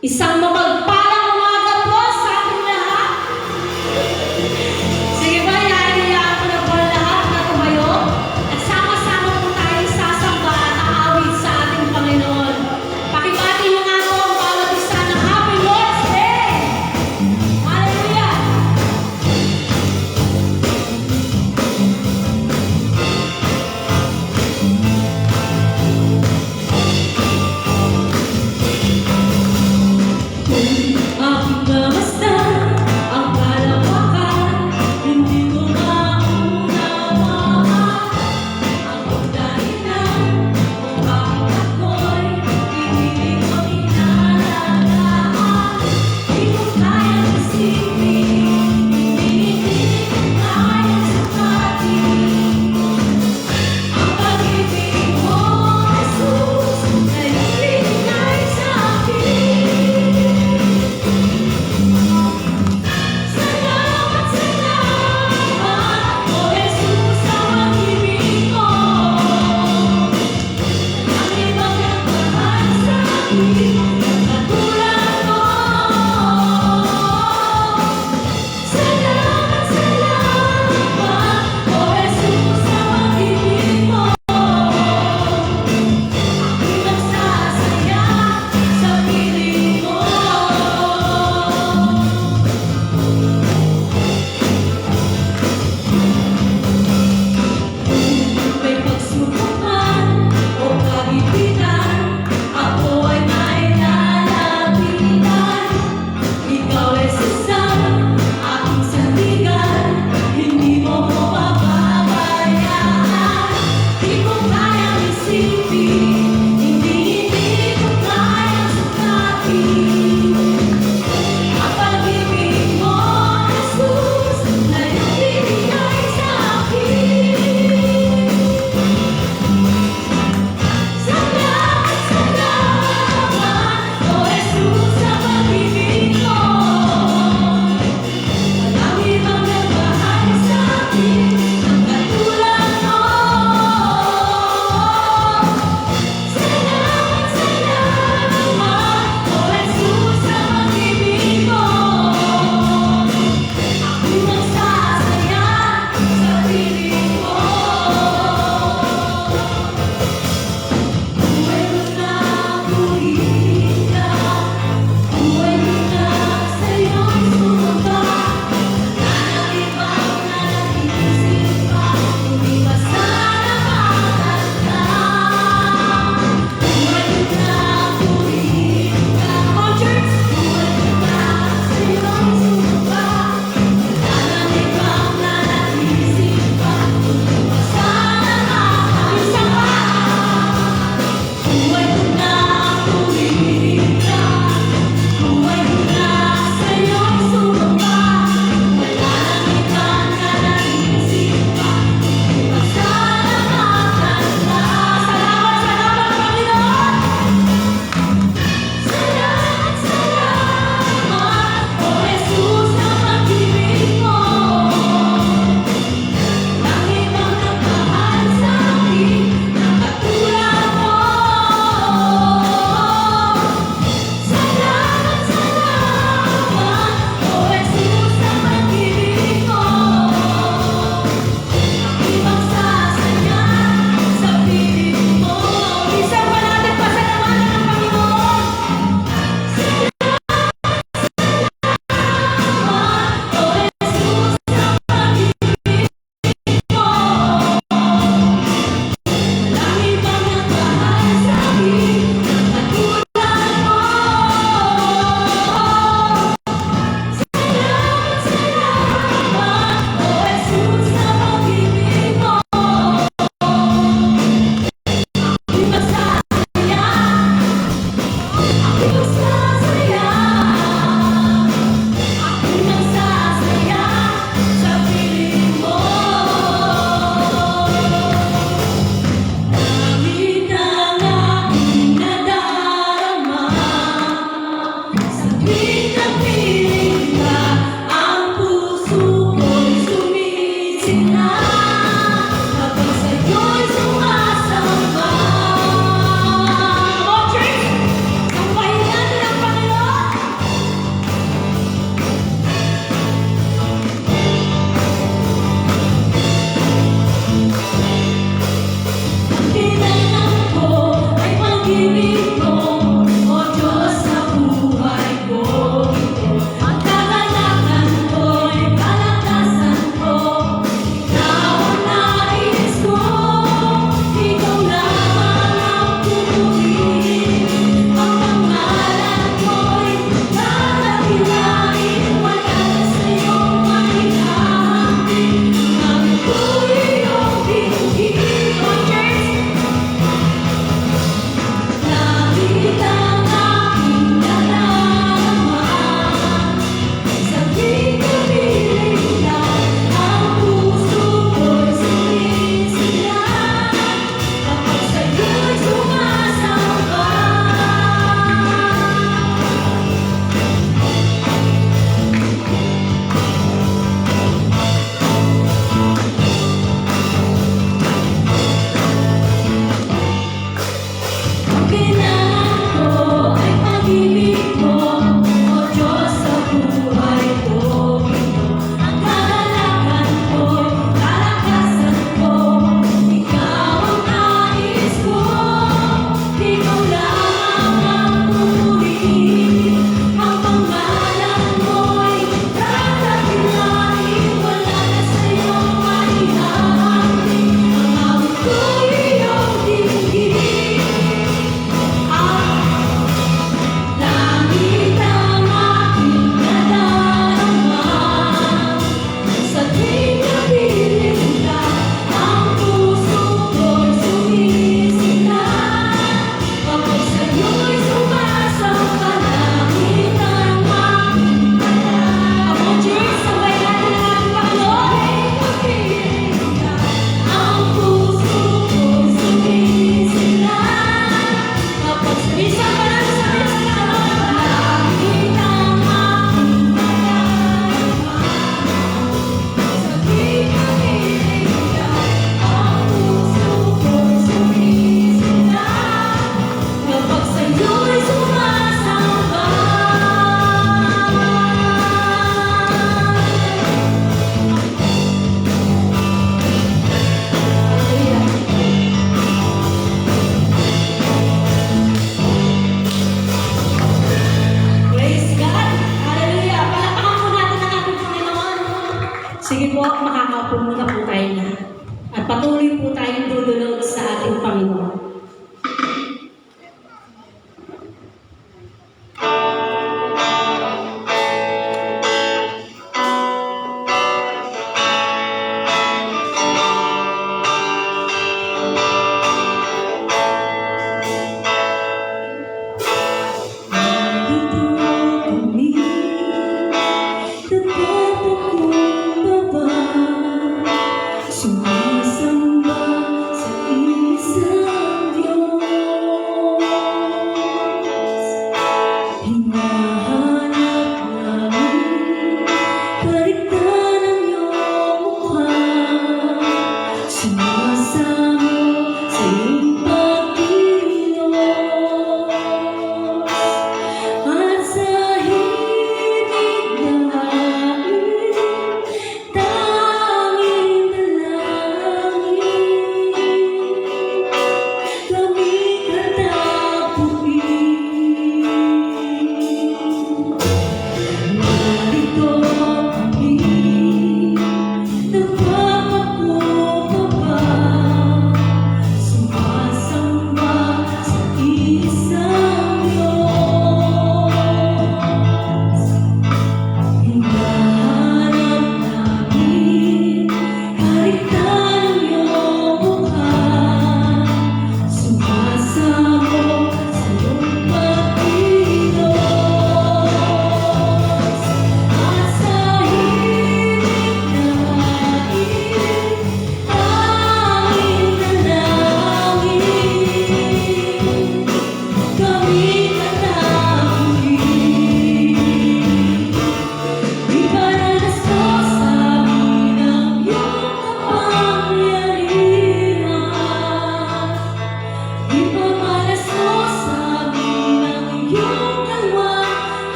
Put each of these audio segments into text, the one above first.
Isang mapagpalang umaga po sa ating lahat. Sige ba, ihahayaan ko na po ang lahat na tumayo at sama-sama po tayo sasamba at aawit sa ating Panginoon. Pakibati mo nga po ang bawat isa ng Happy Lord's Day! Hallelujah! Aking namasdan ang kalawakan, hindi ko maunawaan ang pagdahilan kung bakit ako'y pinili ko inalagaan. Di ko kayang isipin, hindi ko kayang sapatin ang pag-ibig mo, Jesus, na ibinigay sa akin.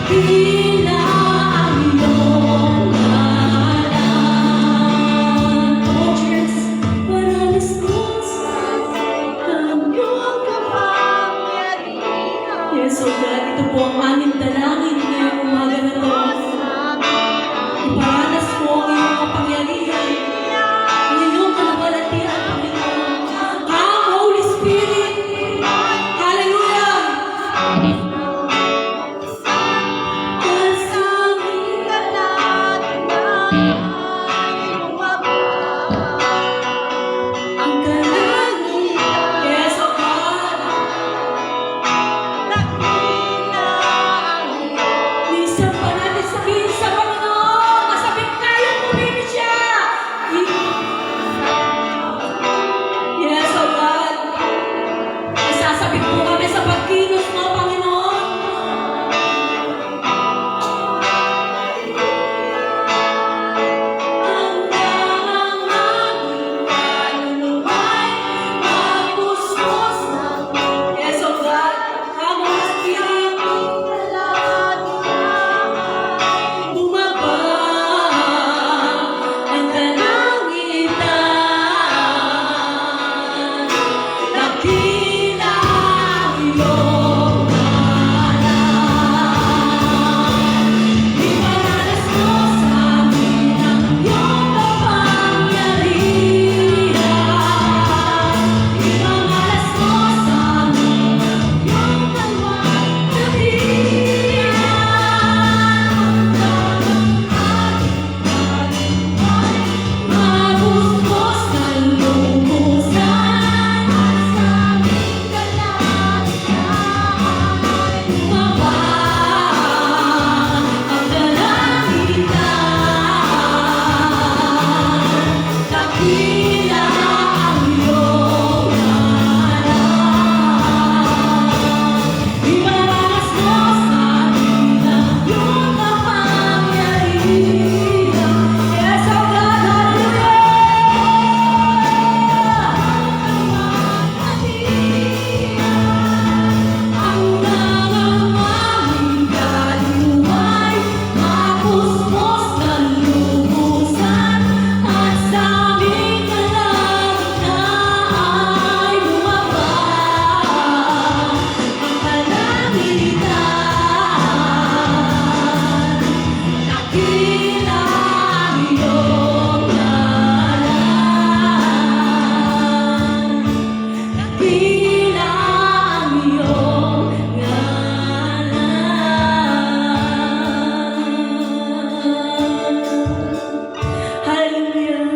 Dakila ang iyong ngalan. Oh, Jesus, maralas ko sa iyong kapangyarihan. Yes, oh God, ito po ang aming dalangin ngayong umaga na to. Iparanas mo ang iyong kapangyarihan, ang iyong kalawalatian, Panginoon. Come, Holy Spirit. Hallelujah. Ang kalangitan. Yes, oh God. Minsan pa natin sabihin sa Panginoon, masabik tayo, pumili siya. Yes, oh God. Nasasabik po kami sa pagkilos mo, Panginoon. Hanggang ang aming kaluluwa'y mapustos ng yes, oh God. Come, Holy Spirit. Bumaba ang kalangitan. Dakila ang iyong ngalan. Iparanas mo sa amin ang iyong kapangyarihan. Iparanas mo sa amin ang iyong kalwalhatian. Mabusbos ng lumusan at sa aming kalangitan. Bumaba ang kalangitan. Dakila ang iyong ngalan. Iparanas mo sa amin ang iyong kapangyarihan. Yes, oh God, hanggang ang aming kaluluwa'y mapusbos ng lubusan at sa aming kalangitan ay bumaba ang kalangitan. Dakila ang iyong ngalan. Dakila ang iyong ngalan. Hallelujah.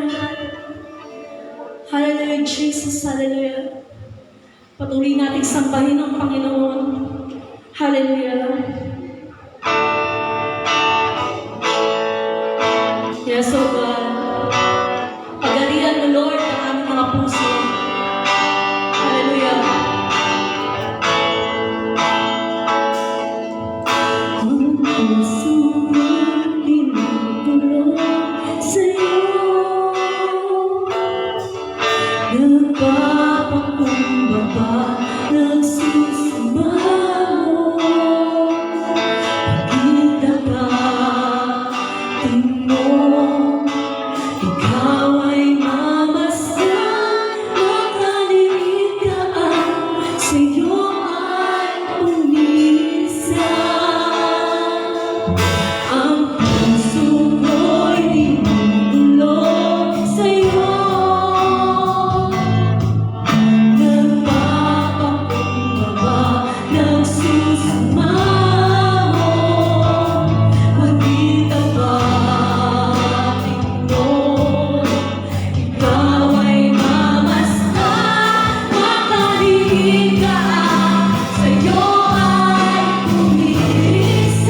Hallelujah, Jesus. Hallelujah. Patuloy nating sambahin ang Panginoon. Hallelujah. Yes, oh God. Pagalian mo, Lord, ang aming mga puso. Hallelujah. Ang puso ko'y pinupulong sa'yo. Nagpapakumbaba, nagsusumamo. Kita ka, tingin ikaw ay mamasdan, makaliligtaan, sa'yo ay umisan. Ang puso ko'y binubulong sa'yo. Nagpapakumbaba, nagsusumamo. Magkita ba, tingin ikaw ay mamasdan, makaliligtaan, sa'yo ay umisan.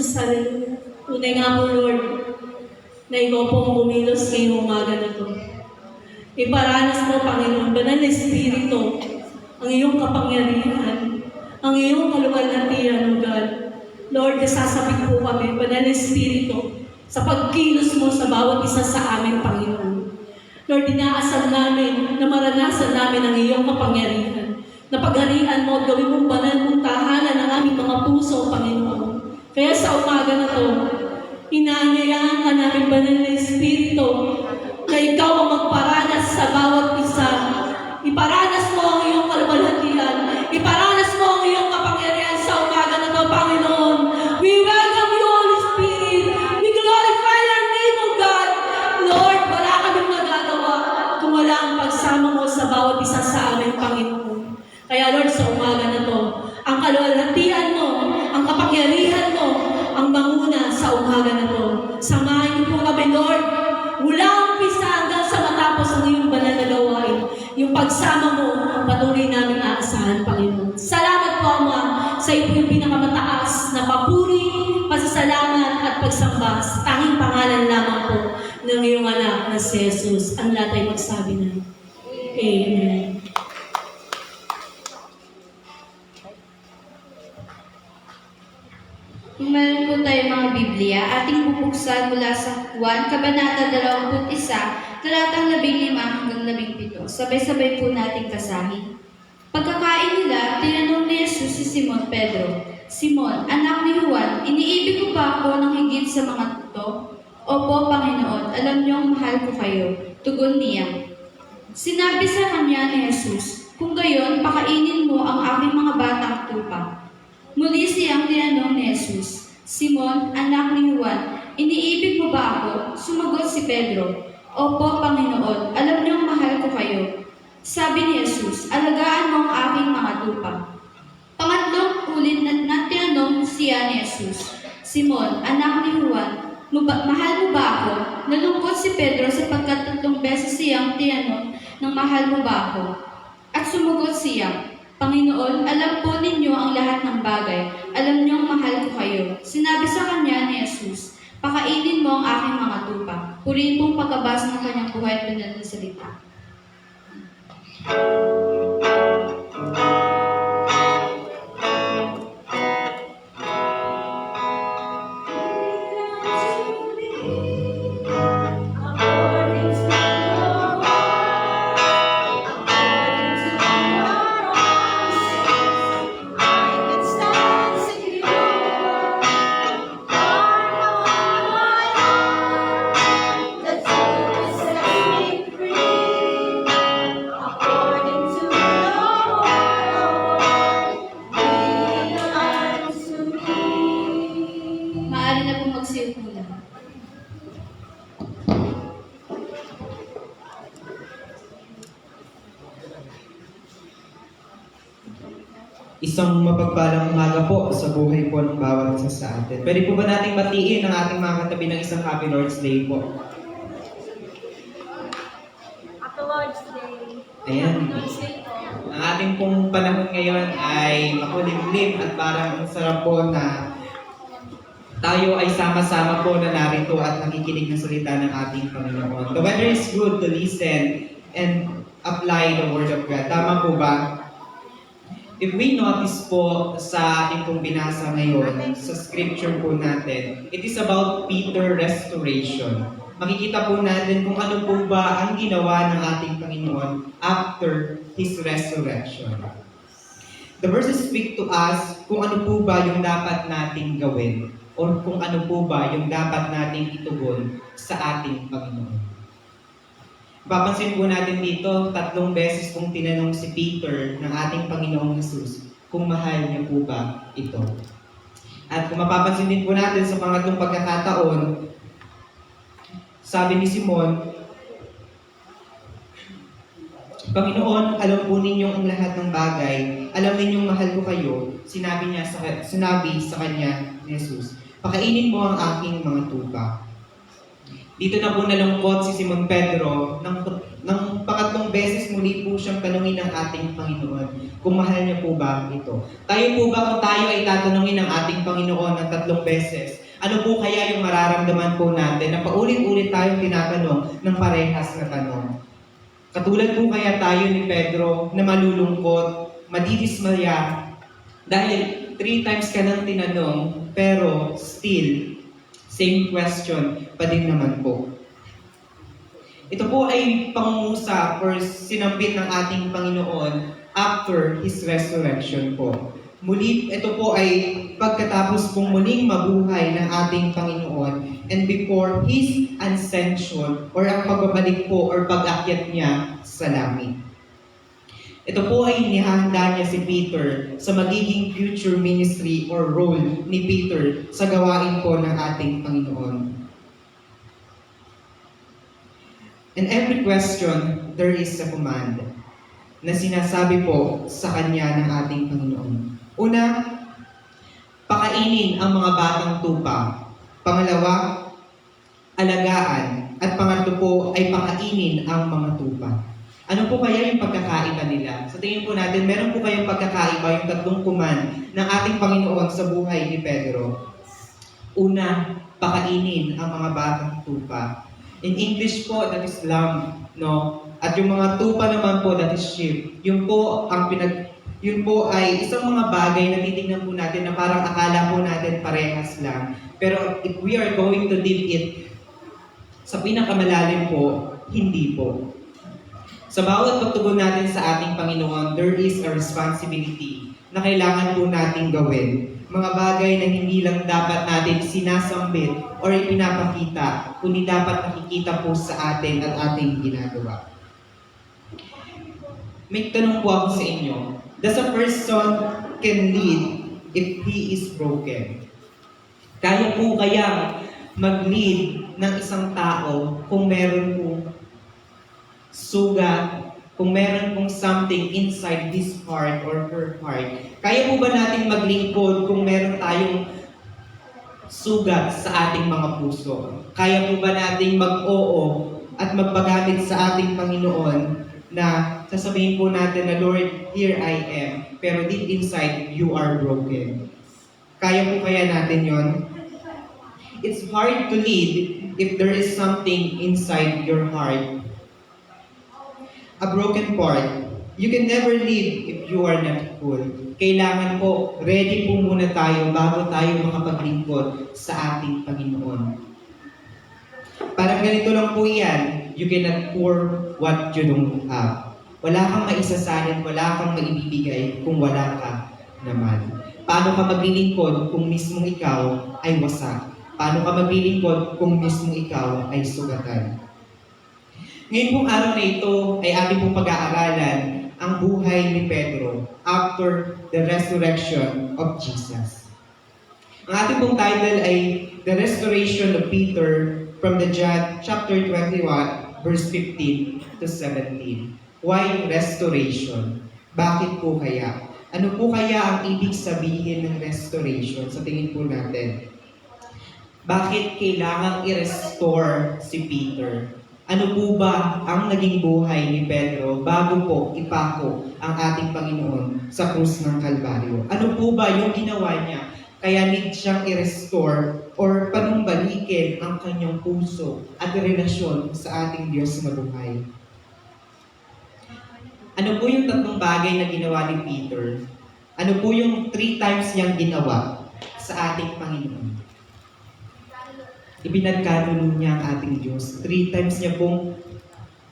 Jesus, hallelujah. Tunay nga po, Lord, na ikaw po ang bumilos ngayong umaga na to. Iparanas mo, Panginoon, banal na Espiritu, ang iyong kapangyarihan, ang iyong kaluwalhatian, O God. Lord, nasasabik po kami, banal na Espiritu, sa pagkilos mo sa bawat isa sa amin, Panginoon. Lord, inaasam namin na maranasan namin ang iyong kapangyarihan, na pagharian mo at gawin mong banal mong tahanan ng aming mga puso, Panginoon. Kaya sa umaga na to, inaanyayahan ka namin, banal na Espiritu, na ikaw ang magparanas sa bawat isa. Iparanas mo ang iyong kaluwalhatian. Iparanas mo ang iyong kapangyarihan sa umaga na to, Panginoon. We welcome you, Holy Spirit. We glorify your name, O God. Lord, wala kaming magagawa kung wala ang pagsama mo sa bawat isa sa amin, Panginoon. Kaya Lord, sa umaga na to, ang kaluwalhatian mo, ang kapangyarihan mo, ang manguna sa umaga na to. Samahan niyo po kami, Lord, mula umpisa hanggang sa matapos ang iyong banal na gawain. Yung pagsama mo, patuloy namin aasahan, Panginoon. Salamat po, Ama, sa iyo yung pinakamataas na papuri, pasasalamat at pagsamba sa tanging pangalan lamang po ng iyong anak na si Jesus. Ang lahat ay magsabi na, Amen. Kung meron po tayong mga Biblia, ating bubuksan mula sa Juan, Kabanata 21, talatang 15 hanggang 17. Sabay-sabay po nating basahin. Pagkakain nila, tinanong ni Jesus si Simon Pedro, Simon, anak ni Juan, iniibig mo ba ako ng higit sa mga ito? Opo, Panginoon, alam niyong mahal ko kayo. Tugon niya. Sinabi sa kanya ni Jesus, kung gayon, pakainin mo ang aking mga batang tupa. Muli siyang tinanong ni Jesus, Simon, anak ni Juan, iniibig mo ba ako? Sumagot si Pedro, Opo, Panginoon, alam niyong mahal ko kayo. Sabi ni Jesus, alagaan mo ang aking mga tupa. Pangatlong ulit na tinanong siya ni Jesus, Simon, anak ni Juan, mahal mo ba ako? Nalungkot si Pedro sapagkat 3 beses siyang tinanong ng mahal mo ba ako? At sumagot siya, Panginoon, alam po ninyo ang lahat ng bagay. Alam niyong mahal ko kayo. Sinabi sa kanya ni Jesus, pakainin mo ang aking mga tupa. Purihin pong pagkabasa ng kanyang buhay at banal na salita. Maaari na pong mag-siyot muna. Isang mapagpalang umaga po sa buhay po ng bawat isa sa atin. Pwede po ba nating batiin ang ating mga katabi ng isang Happy Lord's Day po? Happy Lord's Day. Ayan. Lord's Day po. Ang ating pong panahon ngayon ay makulimlim at parang ang sarap po na tayo ay sama-sama po na narito at nakikinig ng salita ng ating Panginoon. The weather is good to listen and apply the Word of God. Tama po ba? If we notice po sa ating pong binasa ngayon, sa scripture po natin, it is about Peter restoration. Makikita po natin kung ano po ba ang ginawa ng ating Panginoon after His resurrection. The verses speak to us kung ano po ba yung dapat nating gawin o kung ano po ba yung dapat nating itugon sa ating Panginoon. Papansin po natin dito, 3 beses kung tinanong si Peter ng ating Panginoong Jesus kung mahal niya po ba ito. At kung mapapansin din po natin sa pangatlong pagkakataon, sabi ni Simon, Panginoon, alam po ninyong ang lahat ng bagay, alam ninyong mahal ko kayo, sinabi sa kanya ni Jesus, pakainin mo ang aking mga tupa. Dito na po nalungkot si Simon Pedro ng pangatlong beses muli po siyang tanungin ng ating Panginoon kung mahal niya po ba ito. Tayo po ba kung tayo ay tatanungin ng ating Panginoon ng 3 beses, ano po kaya yung mararamdaman po natin na paulit-ulit tayong tinatanong ng parehas na tanong? Katulad po kaya tayo ni Pedro na malulungkot, madidismaya, dahil 3 times ka nang tinanong, pero still, same question pa din naman po. Ito po ay pangungusap or sinambit ng ating Panginoon after His resurrection po. Muli, ito po ay pagkatapos pong muling mabuhay ng ating Panginoon and before His ascension or ang pagbabalik po or pag-akyat niya sa langit. Ito po ay inihahanda niya si Peter sa magiging future ministry or role ni Peter sa gawain po ng ating Panginoon. In every question, there is a command na sinasabi po sa kanya ng ating Panginoon. Una, pakainin ang mga batang tupa. Pangalawa, alagaan. At pangatlo po ay pakainin ang mga tupa. Ano po kaya yung pagkakaiba nila? Sa tingin po natin, meron po kayong pagkakaiba yung 3 command ng ating Panginoon sa buhay ni Pedro. Una, pakainin ang mga batang tupa. In English po, that is lamb, no? At yung mga tupa naman po, that is sheep. Yun po ay isang mga bagay na titignan po natin na parang akala po natin parehas lang. Pero if we are going to deal it sa pinakamalalim po, hindi po. Sa bawat pagtugon natin sa ating Panginoon, there is a responsibility na kailangan po nating gawin. Mga bagay na hindi lang dapat natin sinasambit or ipinapakita, kundi dapat nakikita po sa atin at ating ginagawa. May tanong po ako sa inyo. Does a person can lead if he is broken? Kaya po kaya mag-lead ng isang tao kung meron po sugat, kung meron pong something inside his heart or her heart? Kaya po ba natin maglingkod kung meron tayong sugat sa ating mga puso? Kaya po ba natin mag-oo at magpagamit sa ating Panginoon na sasabihin po natin na, Lord, here I am, pero deep inside, you are broken? Kaya po kaya natin yon? It's hard to lead if there is something inside your heart. A broken part. You can never lead if you are not full. Kailangan po, ready po muna tayo bago tayo makapaglingkod sa ating Panginoon. Parang ganito lang po yan, you cannot pour what you don't have. Wala kang maisasalin, wala kang maibibigay kung wala ka naman. Paano ka maglilingkod kung mismong ikaw ay wasak? Paano ka maglilingkod kung mismong ikaw ay sugatan? Ngayon pong araw na ito ay ating pong pag-aaralan ang buhay ni Pedro after the resurrection of Jesus. Ang ating pong title ay The Restoration of Peter from the John chapter 21 verse 15 to 17. Why restoration? Bakit po kaya? Ano po kaya ang ibig sabihin ng restoration sa tingin po natin? Bakit kailangang i-restore si Peter? Ano po ba ang naging buhay ni Pedro bago po ipako ang ating Panginoon sa krus ng Kalbaryo? Ano po ba yung ginawa niya kaya need siyang i-restore or panumbalikin ang kanyang puso at relasyon sa ating Diyos na buhay? Ano po yung 3 bagay na ginawa ni Peter? Ano po yung 3 times niyang ginawa sa ating Panginoon? Ibinagkanuno niya ang ating Diyos. 3 times niya pong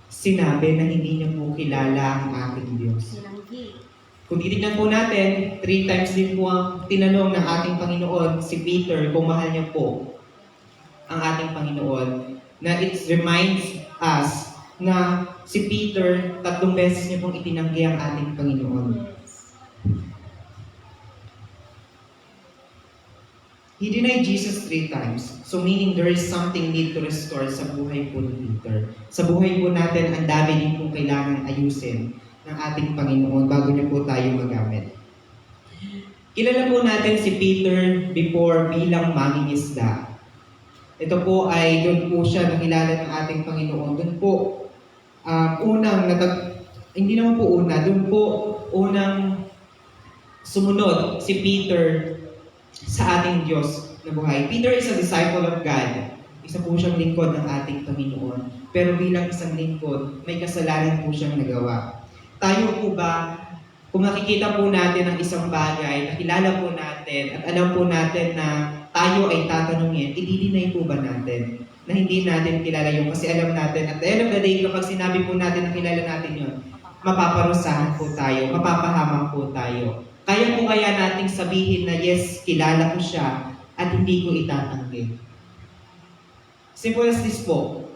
sinabi na hindi niya po kilala ang ating Diyos. Kung titignan po natin, 3 times din po ang tinanong ng ating Panginoon si Peter kung mahal niya po ang ating Panginoon. Na it reminds us na si Peter, 3 beses niya pong itinanggi ang ating Panginoon. He denied Jesus 3 times. So meaning there is something need to restore sa buhay po ni Peter. Sa buhay po natin, ang dami din po kailangan ayusin ng ating Panginoon bago niya po tayo magamit. Kilala po natin si Peter before bilang mangingisda. Ito po ay doon po siya nakilala ng ating Panginoon. Doon po unang hindi naman po una, doon po unang sumunod si Peter sa ating Diyos na buhay. Peter is a disciple of God. Isa po siyang lingkod ng ating Panginoon. Pero bilang isang lingkod, may kasalanan po siyang nagawa. Tayo po ba, kung nakikita po natin ang isang bagay, nakilala po natin, at alam po natin na tayo ay tatanungin, i-deny po ba natin na hindi natin kilala yun? Kasi alam natin, at the end of the day, kapag sinabi po natin na kilala natin yun, mapaparusahan po tayo, mapapahamak po tayo. Kaya po kaya nating sabihin na yes, kilala ko siya at hindi ko itatanggi. Simple as this po.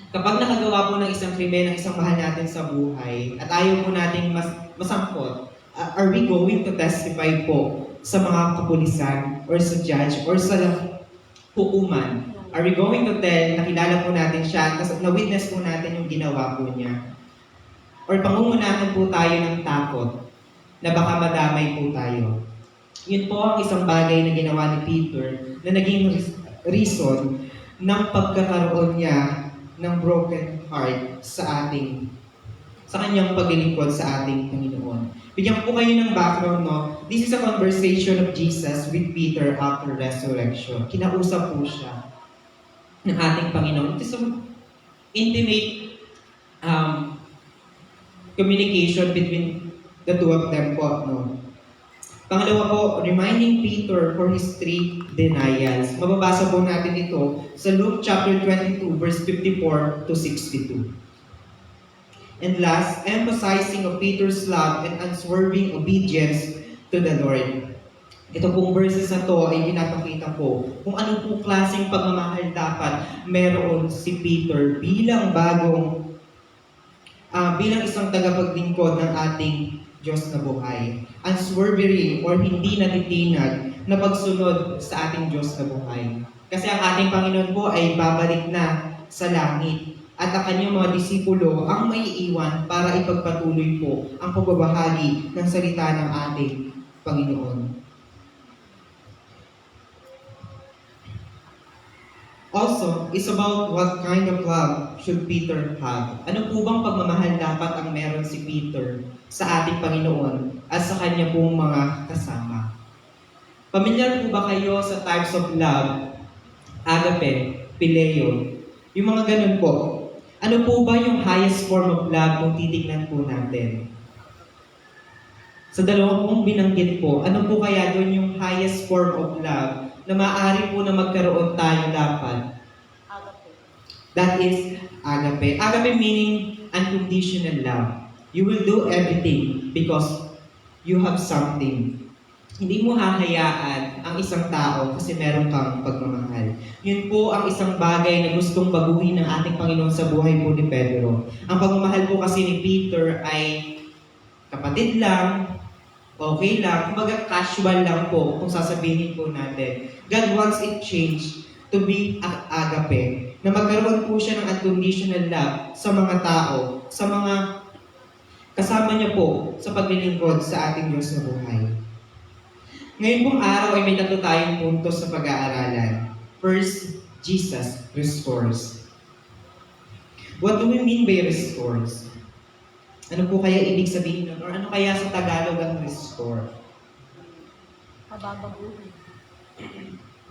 Kapag nakagawa po ng isang krimen ng isang mahal natin sa buhay at ayaw po nating masangkot, are we going to testify po sa mga kapulisan or sa judge or sa hukuman? Are we going to tell na kilala po natin siya at na-witness po natin yung ginawa po niya? Or pangungunahan po tayo ng takot na baka madamay po tayo? Yun po ang isang bagay na ginawa ni Peter na naging reason ng pagkakaroon niya ng broken heart sa kanyang paglilingkod sa ating Panginoon. Bigyan po kayo ng background, no? This is a conversation of Jesus with Peter after resurrection. Kinausap po siya ng ating Panginoon. It is an intimate communication between the two of them po, no? Pangalawa po, reminding Peter for his 3 denials. Mababasa po natin ito sa Luke chapter 22, verse 54 to 62. And last, emphasizing of Peter's love and unswerving obedience to the Lord. Ito pong verses na to ay pinapakita po kung ano po klaseng pagmamahal dapat meron si Peter bilang bilang isang tagapaglingkod ng ating Diyos na buhay. Unswerving or hindi natitinag na pagsunod sa ating Diyos na buhay. Kasi ang ating Panginoon po ay babalik na sa langit at ang kanyang mga disipulo ang maiiwan para ipagpatuloy po ang pagbabahagi ng salita ng ating Panginoon. Also, it's about what kind of love should Peter have. Ano po bang pagmamahal dapat ang meron si Peter sa ating Panginoon at sa kanya pong mga kasama? Pamilyar po ba kayo sa types of love? Agape, Phileo, yung mga ganun po. Ano po ba yung highest form of love kung titignan po natin? Sa dalawang pong binanggit po, ano po kaya doon yung highest form of love na maaari po na magkaroon tayo dapat? Agape. That is agape. Agape meaning unconditional love. You will do everything because you have something. Hindi mo hahayaan ang isang tao kasi meron kang pagmamahal. Yun po ang isang bagay na gustong baguhin ng ating Panginoon sa buhay po ni Pedro. Ang pagmamahal po kasi ni Peter ay kapatid lang, okay lang, kumbaga casual lang po kung sasabihin po natin. God wants it changed to be agape. Na magkaroon po siya ng unconditional love sa mga tao, sa mga kasama niya po sa paglilingkod sa ating Diyos na buhay. Ngayon pong araw ay may 3 tayong puntos sa pag-aaralan. First, Jesus restores. What do we mean by restores? Ano po kaya ibig sabihin nun? Or ano kaya sa Tagalog ang restore? Pababaguhin.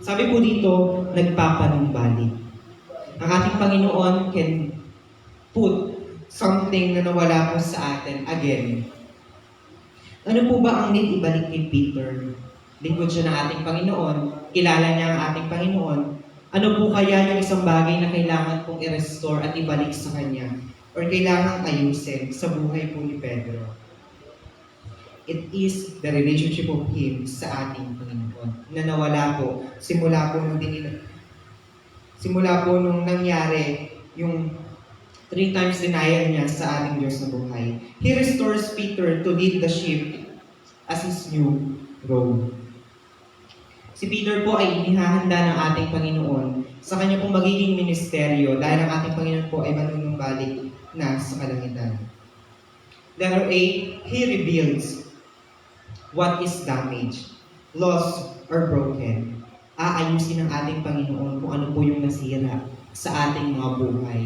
Sabi po dito, nagpapanumbalik. Ang ating Panginoon can put something na nawala po sa atin again. Ano po ba ang need ibalik ni Peter? Lingkod siya ng ating Panginoon, kilala niya ang ating Panginoon. Ano po kaya yung isang bagay na kailangan pong i-restore at ibalik sa Kanya? Or kailangan ayusin sa buhay po ni Pedro? It is the relationship of Him sa ating Panginoon na nawala po simula po nung nangyari yung 3 times denial niya sa ating Diyos na buhay. He restores Peter to lead the sheep as His new role. Si Peter po ay inihahanda ng ating Panginoon sa kanya pong magiging ministeryo dahil ang ating Panginoon po ay manunumbalik na sa kalangitan. Letter A, He reveals what is damaged, lost, or broken. Aayusin ng ating Panginoon kung ano po yung nasira sa ating mga buhay.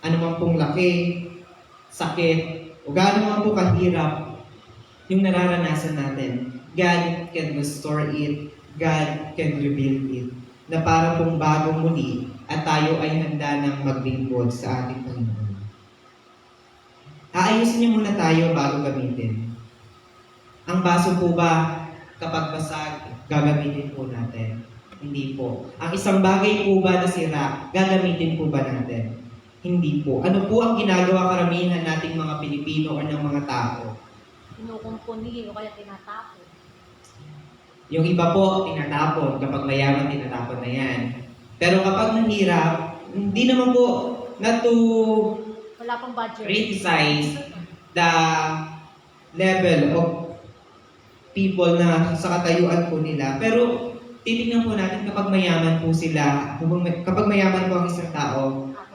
Ano man pong laki, sakit, o gaano man po kahirap yung nararanasan natin, God can restore it, God can rebuild it, na para pong bagong muli at tayo ay handa ng maglingkod sa ating Panginoon. Aayusin niyo muna tayo bago gamitin. Ang baso po ba, kapag basag, gagamitin po natin? Hindi po. Ang isang bagay po ba na sira, gagamitin po ba natin? Hindi po. Ano po ang ginagawa karamihan nating mga Pilipino o ng mga tao? Kinukumpuni o kaya tinatapon. Yung iba po, tinatapon. Kapag mayaman, tinatapon na yan. Pero kapag nahirap, hindi naman po not to Wala pang budget. criticize the level of people na sa katayuan po nila. Pero titignan po natin kapag mayaman po sila, kapag mayaman po ang isang tao,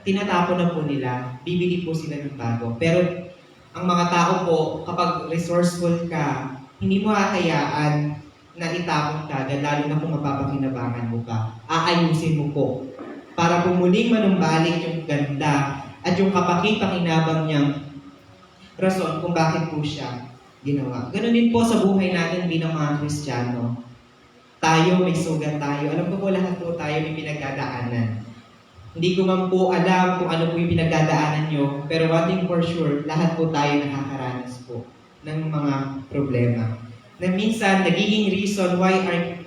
tinatapon na po nila, bibili po sila ng bago. Pero ang mga tao po, kapag resourceful ka, hindi mo hahayaan na itapon ka, lalo na kung mapapakinabangan mo ka. Aayusin mo po. Para po muling manumbalik yung ganda at yung kapaki-pakinabang niyang rason kung bakit po siya ginawa. Ganon din po sa buhay natin bilang mga Kristiyano. Tayo, may sugat tayo. Alam ko po lahat po tayo may pinagdadaanan. Hindi ko man po alam kung ano po yung pinagdadaanan nyo, pero one thing for sure, lahat po tayo nakakaranas po ng mga problema. Na minsan, nagiging reason why are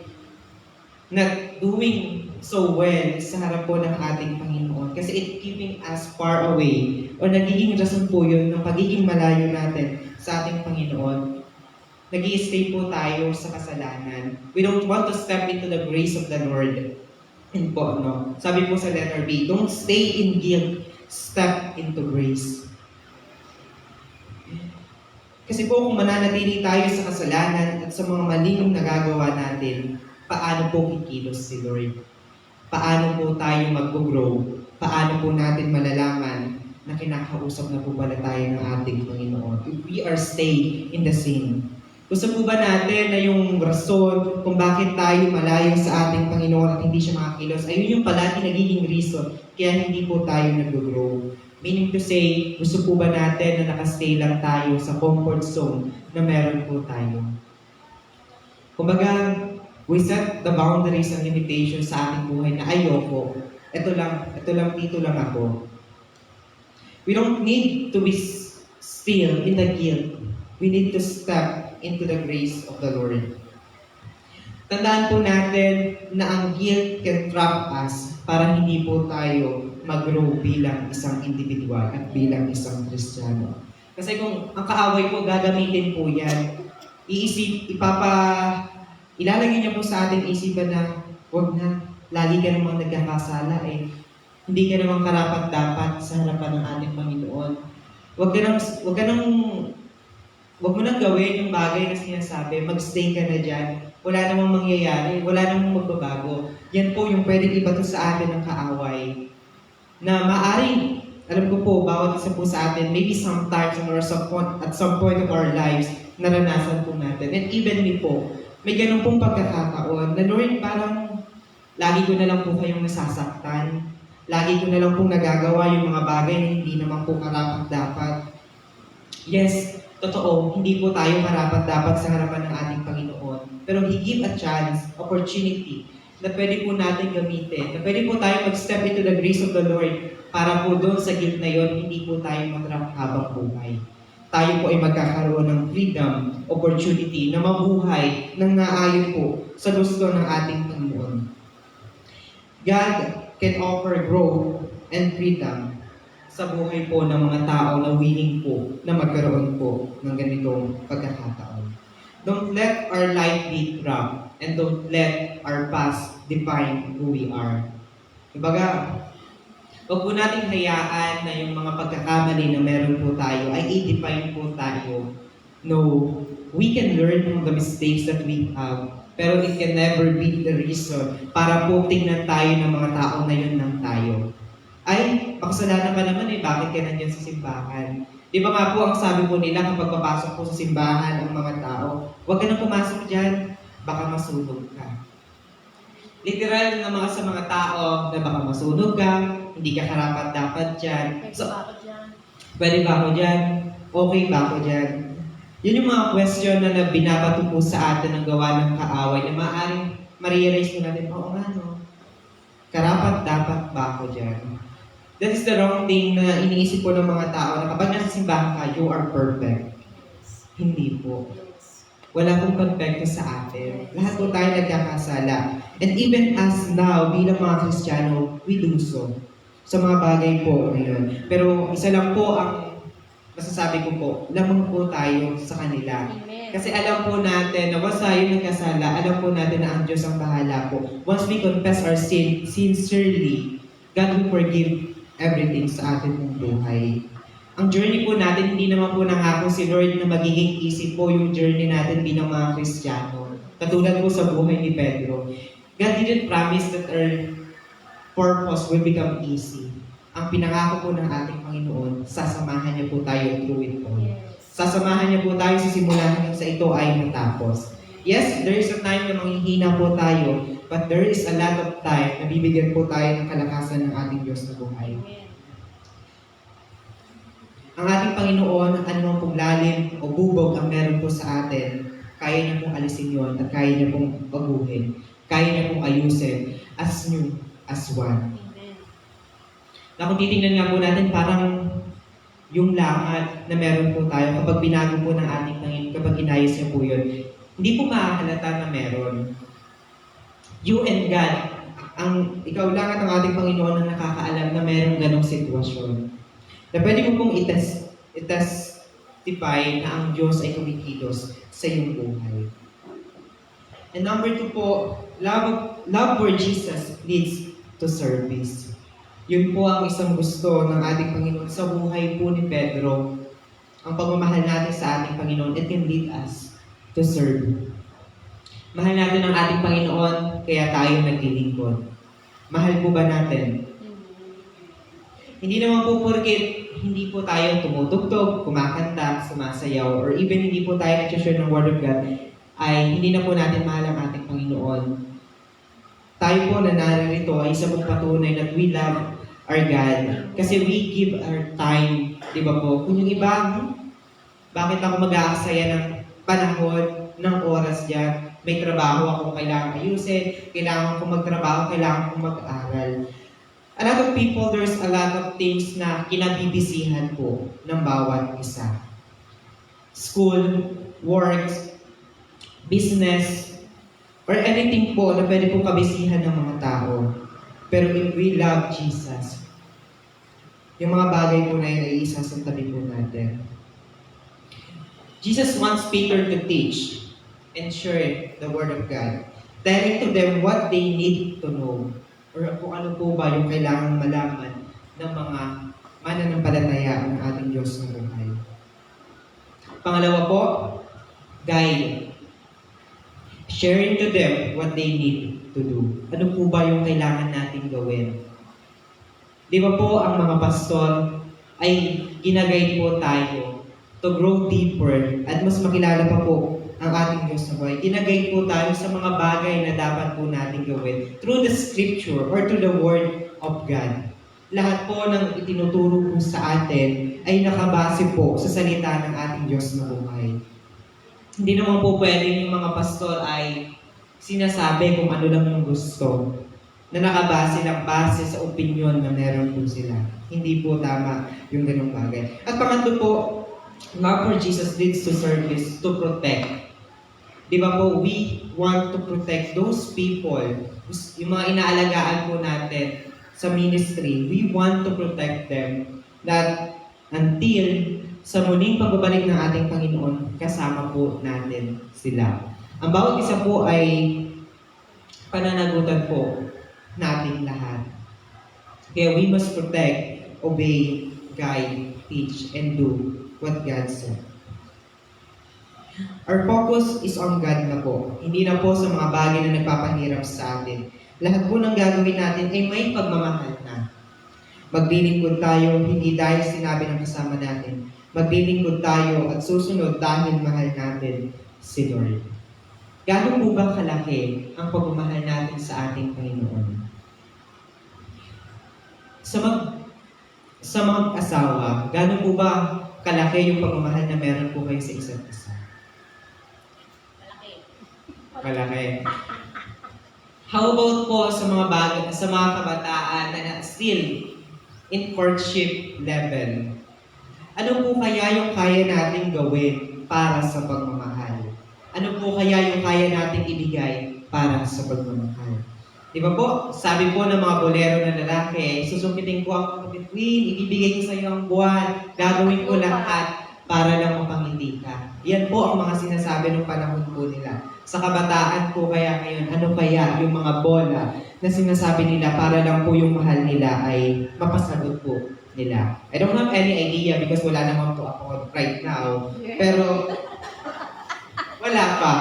not doing so well sa harap po ng ating Panginoon. Kasi it keeping us far away, o nagiging rason po yun ng pagiging malayo natin sa ating Panginoon. Nag-i-stay po tayo sa kasalanan. We don't want to step into the grace of the Lord. And po, no? Sabi po sa letter B, don't stay in guilt, step into grace. Kasi po kung mananatili tayo sa kasalanan at sa mga maling nagagawa natin, paano po kikilos si Lord? Paano po tayo mag-grow? Paano po natin malalaman na kinakausap na po pala tayo ng ating Panginoon? If we are staying in the sin. Gusto po ba natin na yung rason kung bakit tayo malayo sa ating Panginoon at hindi siya makakilos, ayun yung palagi nagiging reason kaya hindi po tayo nag-grow. Meaning to say, gusto po ba natin na nakastay lang tayo sa comfort zone na meron po tayo? Kumbaga, we set the boundaries and limitations sa ating buhay na ayoko. Ito lang, dito lang ako. We don't need to be still in the guilt. We need to step into the grace of the Lord. Tandaan po natin na ang guilt can trap us para hindi po tayo mag-grow bilang isang individual at bilang isang Kristiyano. Kasi kung ang kaaway po, gagamitin po yan. Ilalagay niya po sa ating isipan na, huwag na, lagi ka namang nagkakasala eh. Hindi ka namang karapat-dapat sa harapan ng ating Panginoon. Huwag mo nang gawin yung bagay na sinasabi, mag-stay ka na dyan. Wala namang mangyayari, wala namang magbabago. Yan po yung pwedeng ibato sa atin ng kaaway. Na maaring, alam ko po, bawat isa po sa atin, maybe sometimes or at some point of our lives, naranasan po natin. And even me po, may ganun pong pagkakataon na Lord, parang lagi ko na lang po kayong nasasaktan. Lagi ko na lang pong nagagawa yung mga bagay na hindi naman po karapat-dapat. Yes, totoo, hindi po tayo karapat-dapat sa harapan ng ating Panginoon. Pero He give a chance, opportunity, na pwede po natin gamitin, na pwede po tayo mag-step into the grace of the Lord para po doon sa guilt na yon, hindi po tayo matrap habang buhay. Tayo po ay magkakaroon ng freedom, opportunity na mabuhay ng naayon po sa gusto ng ating Panginoon. God can offer growth and freedom sa buhay po ng mga tao na willing po na magkaroon po ng ganitong pagkakataon. Don't let our life be trapped and don't let our past define who we are. Kumbaga, huwag po nating hayaan na yung mga pagkakamali na meron po tayo ay i-define po tayo. No, we can learn from the mistakes that we have, pero it can never be the reason para po tingnan tayo ng mga tao na yun lang tayo. Ay, pakasalanan ka naman eh, bakit ka nandiyan sa simbahan? Di ba nga po ang sabi po nila kapag papasok po sa simbahan ang mga tao, huwag ka nang pumasok dyan, baka masunog ka. Literal na mga sa mga tao na baka masunog ka, hindi ka karapat-dapat dyan. Pwede ba ako dyan? Pwede ba ako dyan? Okay ba ako dyan? Yun yung mga question na binabato po sa atin ng gawa ng kaaway na maaaring ma-realize mo natin, oo nga no, karapat dapat ba ako dyan? That is the wrong thing na iniisip po ng mga tao na kapag nasa simbahan ka, you are perfect. Hindi po. Wala pong perfecto sa atin. Lahat po tayo nagkakasala. And even as now, bilang mga Kristiyano, we do so. Sa mga bagay po ngayon. Pero isa lang po ang masasabi ko po, lamang po tayo sa kanila. Kasi alam po natin na once tayo nagkasala, alam po natin na ang Diyos ang bahala po. Once we confess our sin sincerely, God will forgive everything sa ating pong buhay. Ang journey po natin, hindi naman po nangako si Lord na magiging easy po yung journey natin bilang mga Kristiyano. Katulad po sa buhay ni Pedro. God didn't promise that our purpose will become easy. Ang pinangako po ng ating Panginoon, sasamahan niya po tayo through it all. Sasamahan niya po tayo sa simula hanggang sa ito ay matapos. Yes, there is a time na manghihina po tayo, but there is a lot of time na bibigyan po tayo ng kalakasan ng ating Diyos na buhay. Ang ating Panginoon, anumang pong lalim o bubog ang meron po sa atin, kaya niya pong alisin yon at kaya niya pong baguhin. Kaya niya pong ayusin as new, as one. Na kung titingnan nga po natin, parang yung lamat na meron po tayo kapag binago po ng ating Panginoon, kapag inayos niya po yun, hindi po makahalata na meron. You and God, ikaw lang at ang ating Panginoon ang nakakaalam na merong ganong sitwasyon. Na pwede mo pong i-testify na ang Diyos ay kumikilos sa iyong buhay. And number 2 po, love for Jesus leads to service. Yun po ang isang gusto ng ating Panginoon sa buhay po ni Pedro. Ang pagmamahal natin sa ating Panginoon, it can lead us to serve. Mahal natin ang ating Panginoon, kaya tayo naglilingkod. Mahal po ba natin? Hindi naman po porket hindi po tayo tumutugtog, kumakanta, sumasayaw, or even hindi po tayo nag-share ng Word of God, ay hindi na po natin mahal ang ating Panginoon. Tayo po na naririto ay isa pong patunay that we love our God. Kasi we give our time, di ba po? Kung yung iba, bakit ako mag-aaksaya ng panahon, ng oras dyan? May trabaho akong kailangan ayusin, kailangan kong magtrabaho, kailangan kong mag-aral. A lot of people, there's a lot of things na kinabibisihan po ng bawat isa. School, work, business, or anything po na pwede po kabisihan ng mga tao. Pero if we love Jesus, yung mga bagay po na yun ay isasantabi po natin. Jesus wants Peter to teach and share the Word of God, telling to them what they need to know, or kung ano po ba yung kailangan malaman ng mga mananampalataya ng ating Diyos ng buhay. Pangalawa po, guide. Sharing to them what they need to do. Ano po ba yung kailangan natin gawin? Di ba po ang mga pastor ay ginaguide po tayo to grow deeper at mas makilala pa po ang ating Diyos na buhay. Ginaguide po tayo sa mga bagay na dapat po natin gawin through the scripture or through the Word of God. Lahat po ng itinuturo po sa atin ay nakabase po sa salita ng ating Diyos na buhay. Hindi naman po pwede yung mga pastor ay sinasabi kung ano lang yung gusto na nakabase lang base sa opinion na meron po sila. Hindi po tama yung ganung bagay. At pangatlo po, love for Jesus leads to service, to protect. Di ba po, we want to protect those people, yung mga inaalagaan po natin sa ministry, we want to protect them that until sa muling pagbabalik ng ating Panginoon, kasama po natin sila. Ang bawat isa po ay pananagutan po natin lahat. Kaya we must protect, obey, guide, teach, and do what God said. Our focus is on God na po. Hindi na po sa mga bagay na nagpapahirap sa atin. Lahat po ng gagawin natin ay may pagmamahal na. Maglilingkod tayo, hindi dahil sinabi ng kasama natin. Maglilingkod tayo at susunod dahil mahal natin si Lord. Gano'n po ba kalaki ang pagmamahal natin sa ating Panginoon? Sa mag-asawa, gano'n po ba kalaki yung pagmamahal na meron po kayo sa isa't isa? Malaki. How about po sa mga sa mga kabataan na still in courtship level? Ano po kaya yung kaya nating gawin para sa pagmamahal? Ano po kaya yung kaya nating ibigay para sa pagmamahal? Di ba po, sabi po ng mga bolero na lalaki, susukitin ko ang bituin, ibibigay ko sa iyo ang buwan, gagawin ko lahat para lang mapangiti ka. Yan po ang mga sinasabi ng panahon po nila. Sa kabataan po kaya ngayon, ano kaya yung mga bola na sinasabi nila para lang po yung mahal nila ay mapasagot po nila. I don't have any idea because wala naman po ako right now. Pero, wala pa.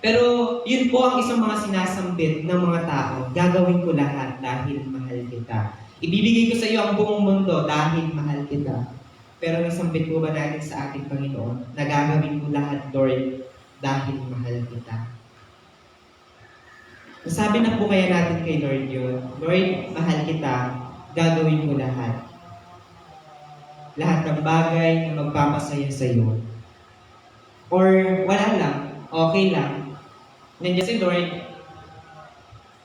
Pero yun po ang isang mga sinasambit ng mga tao. Gagawin ko lahat dahil mahal kita. Ibibigay ko sa iyo ang buong mundo dahil mahal kita. Pero nasambit po ba natin sa ating Panginoon na gagawin ko lahat, Lord, dahil mahal kita? Sabi na po kaya natin kay Lord yun, Lord, mahal kita, gagawin ko lahat. Lahat ng bagay na magpapasaya sa iyo. Or wala lang, okay lang. Nandiyan si Lord,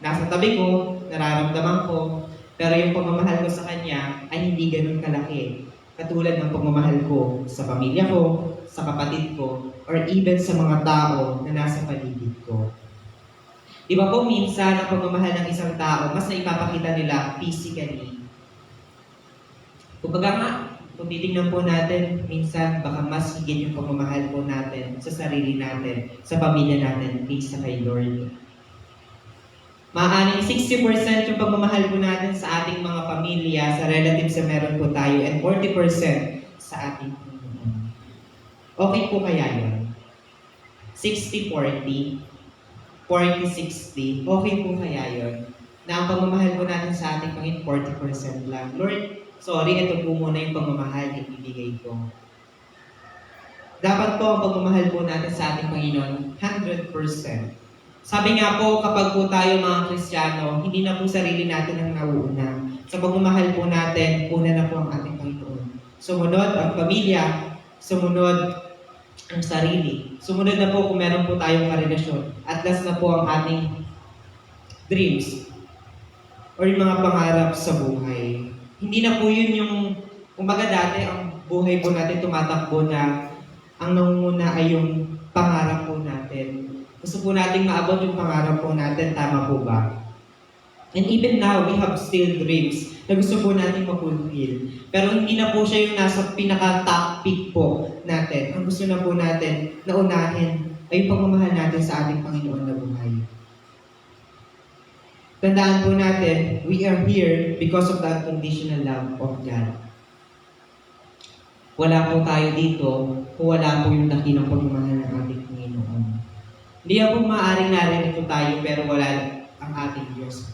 nasa tabi ko, nararamdaman ko, pero yung pagmamahal ko sa Kanya ay hindi ganun kalaki. Katulad ng pagmamahal ko sa pamilya ko, sa kapatid ko, or even sa mga tao na nasa paligid ko. Di ba po minsan ang pagmamahal ng isang tao, mas naipapakita nila physically. Kumbaga nga, kung titingnan po natin, minsan baka mas higit yung pagmamahal po natin sa sarili natin, sa pamilya natin, kaysa kay Lord. Maaaring 60% yung pagmamahal po natin sa ating mga pamilya, sa relatives na meron po tayo, and 40% sa ating Panginoon. Okay po kaya yun? 60-40, 40-60, okay po kaya yun? Na ang pagmamahal po natin sa ating Panginoon, 40% lang. Lord, sorry, ito po muna yung pagmamahal na ibibigay ko. Dapat po ang pagmamahal po natin sa ating Panginoon, 100%. Sabi nga po, kapag po tayo mga Kristiyano, hindi na po sarili natin ang nauuna. Sa pagmamahal po natin, una na po ang ating Panginoon. Sumunod ang pamilya, sumunod ang sarili. Sumunod na po kung meron po tayong karelasyon. At last na po ang ating dreams or yung mga pangarap sa buhay. Hindi na po yun yung, kumbaga dati, ang buhay po natin tumatakbo na ang nangunguna ay yung pangarap po natin. Gusto po nating maabot yung pangarap po natin, tama po ba? And even now, we have still dreams na gusto po natin ma-fulfill. Pero hindi na po siya yung nasa pinaka-top peak po natin. Ang gusto na po natin na unahin ay yung pagmamahal natin sa ating Panginoon na buhay. Tandaan po natin, we are here because of the unconditional love of God. Wala po tayo dito kung wala po yung dakilang pagmamahal ng ating Panginoon. Hindi po maaaring narinig tayo pero wala ang ating Diyos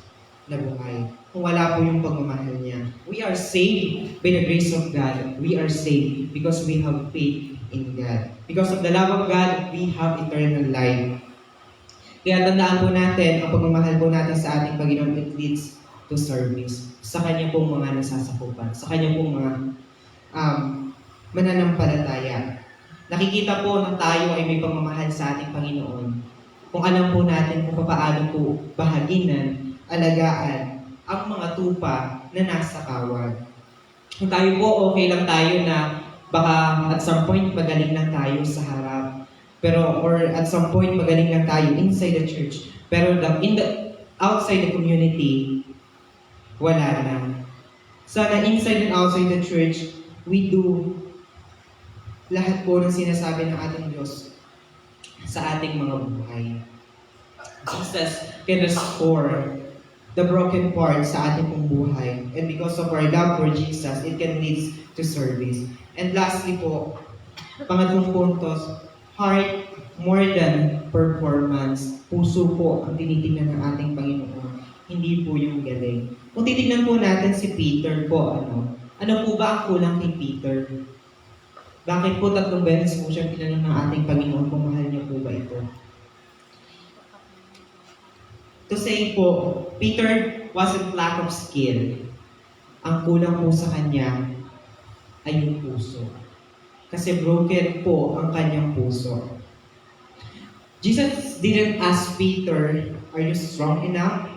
na buhay. Kung wala po yung pagmamahal niya. We are saved by the grace of God. We are saved because we have faith in God. Because of the love of God, we have eternal life. Kaya tandaan po natin, ang pagmamahal po natin sa ating Panginoon, it leads to service. Sa Kanya pong mga nasasakupan. Sa Kanya pong mga mananampalataya. Nakikita po na tayo ay may pagmamahal sa ating Panginoon. Kung alam po natin kung paano po bahaginan, alagaan ang mga tupa na nasa kawad. Kung tayo po, okay lang tayo na baka at some point magaling lang tayo sa harap. Pero, or at some point magaling lang tayo inside the church. Pero outside the community, wala na. Sana inside and outside the church, we do lahat po ng sinasabi ng ating Diyos sa ating mga buhay. Jesus can restore the broken part sa ating pong buhay. And because of our love for Jesus, it can lead to service. And lastly po, pangatlong puntos, heart more than performance. Puso po ang tinitingnan ng ating Panginoon. Hindi po yung galing. Kung titignan po natin si Peter po, ano po ba ang kulang kay Peter? Bakit po 3 beses po siya tinanong ng ating Panginoon kung mahal niya po ba ito? To say po, Peter wasn't lack of skill. Ang kulang po sa kanya ay yung puso. Kasi broken po ang kanyang puso. Jesus didn't ask Peter, are you strong enough?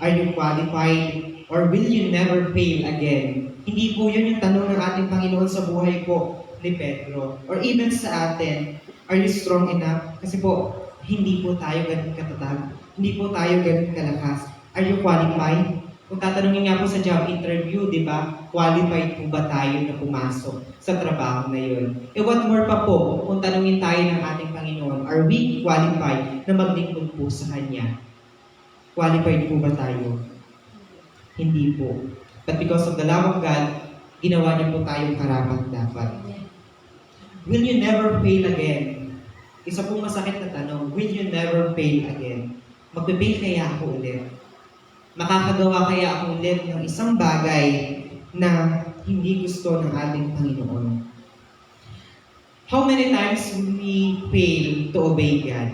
Are you qualified? Or will you never fail again? Hindi po yun yung tanong ng ating Panginoon sa buhay po ni Pedro. Or even sa atin, are you strong enough? Kasi po, hindi po tayo ganun katatag. Hindi po tayo ganun kalakas. Are you qualified? Kung tatanungin nga po sa job interview, di ba? Qualified po ba tayo na pumasok sa trabaho na yun? What more pa po, kung tanungin tayo ng ating Panginoon, are we qualified na maglingkod po sa Kanya? Qualified po ba tayo? Hindi po. But because of the love of God, ginawa niyo po tayong karapat dapat. Will you never fail again? Isa pong masakit na tanong, will you never fail again? Magbe-fail kaya ako ulit? Makakagawa kaya ako ulit ng isang bagay na hindi gusto ng ating Panginoon? How many times we fail to obey God?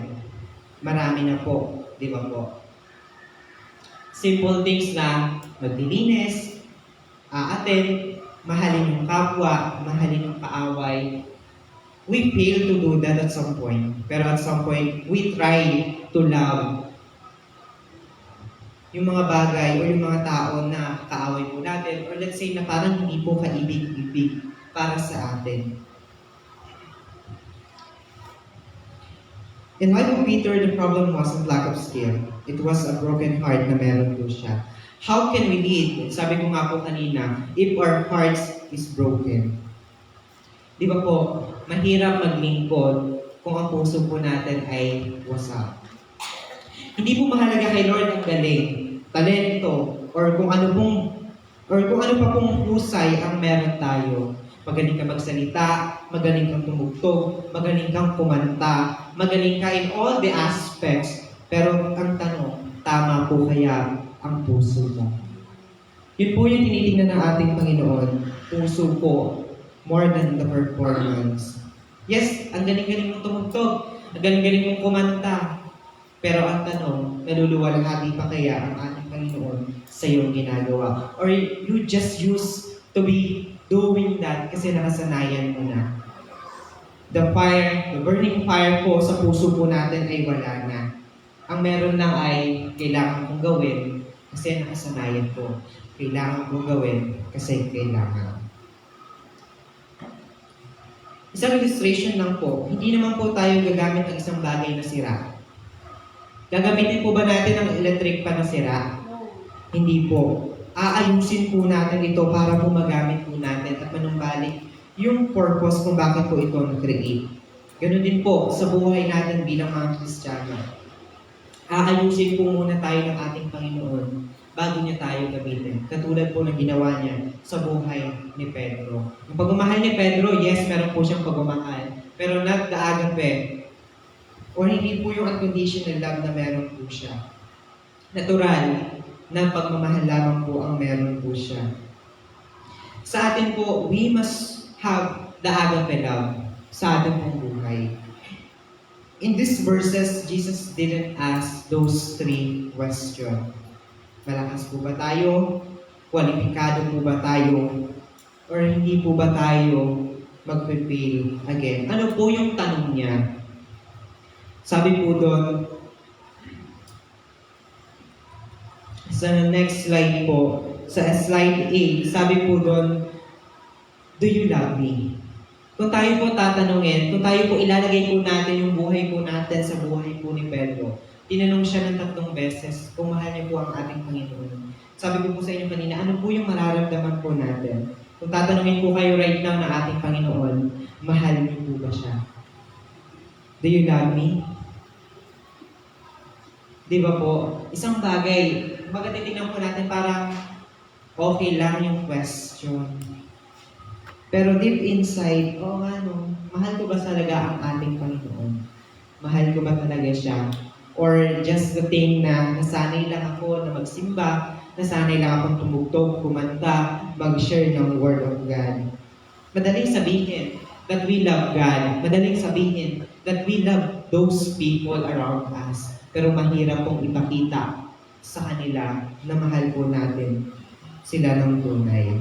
Marami na po, di ba po? Simple things na maglilinis, aaten, mahalin yung kapwa, mahalin yung kaaway. We fail to do that at some point. Pero at some point, we try to love yung mga bagay o yung mga tao na kaaway po natin, or let's say na parang hindi po kaibig-ibig para sa atin. In life of Peter, the problem wasn't lack of skill. It was a broken heart na meron po siya. How can we lead? Sabi ko nga po kanina, if our hearts is broken. Di ba po, mahirap maglingkod kung ang puso po natin ay wasak. Hindi po mahalaga kay Lord ang galing, talento, or kung ano pa pong husay ang meron tayo. Magaling ka magsalita, magaling kang tumugtog, magaling kang kumanta, magaling ka in all the aspects. Pero ang tanong, tama po kaya ang puso mo? Yun po yung tinitingnan ng ating Panginoon. Puso po, more than the performance. Yes, ang galing-galing mong tumugtog, ang galing-galing mong kumanta. Pero ang tanong, naluluwalhati pa kaya ang ating Panginoon sa iyong ginagawa? Or you just used to be doing that kasi nakasanayan mo na? The fire, the burning fire po sa puso po natin ay wala na. Ang meron lang ay kailangan kong gawin kasi nakasanayan ko. Kailangan kong gawin kasi kailangan. Isang illustration lang po, hindi naman po tayo gagamit ng isang bagay na sira. Gagamitin po ba natin ang electric pan na sira? Hindi po. Aayusin po natin ito para po magamit po natin at manumbalik yung purpose kung bakit po ito na-create. Ganun din po sa buhay natin bilang mga Kristiyano. Aayusin po muna tayo ng ating Panginoon bago niya tayo gamitin. Katulad po ng ginawa niya sa buhay ni Pedro. Yung pagmamahal ni Pedro, yes, meron po siyang pagmamahal. Pero not the agape. O hindi po yung unconditional love na meron po siya. Natural na pagmamahal lamang po ang meron po siya. Sa atin po, we must have the agape love sa ating pong buhay. In these verses, Jesus didn't ask those three questions. Malakas po ba tayo? Kwalipikado po ba tayo? Or hindi po ba tayo mag-fail again? Ano po yung tanong niya? Sabi po doon, sa next slide po, sa slide 8, sabi po doon, do you love me? Kung tayo po tatanungin, kung tayo po ilalagay po natin yung buhay po natin sa buhay po ni Pedro, tinanong siya ng 3 beses kung mahal niya po ang ating Panginoon. Sabi ko po sa inyo kanina, ano po yung mararamdaman po natin? Kung tatanungin po kayo right now ng ating Panginoon, mahal niyo po ba siya? Do you love me? Di ba po? Isang bagay, magatitignan po natin parang okay lang yung question. Pero deep inside, mahal ko ba talaga ang ating Panginoon? Mahal ko ba talaga siya? Or just the thing na nasanay lang ako na magsimba, nasanay lang akong tumugtog, kumanta, mag-share ng Word of God. Madaling sabihin that we love God. Madaling sabihin that we love those people around us. Pero mahirap pong ipakita sa kanila na mahal po natin sila ng tunay.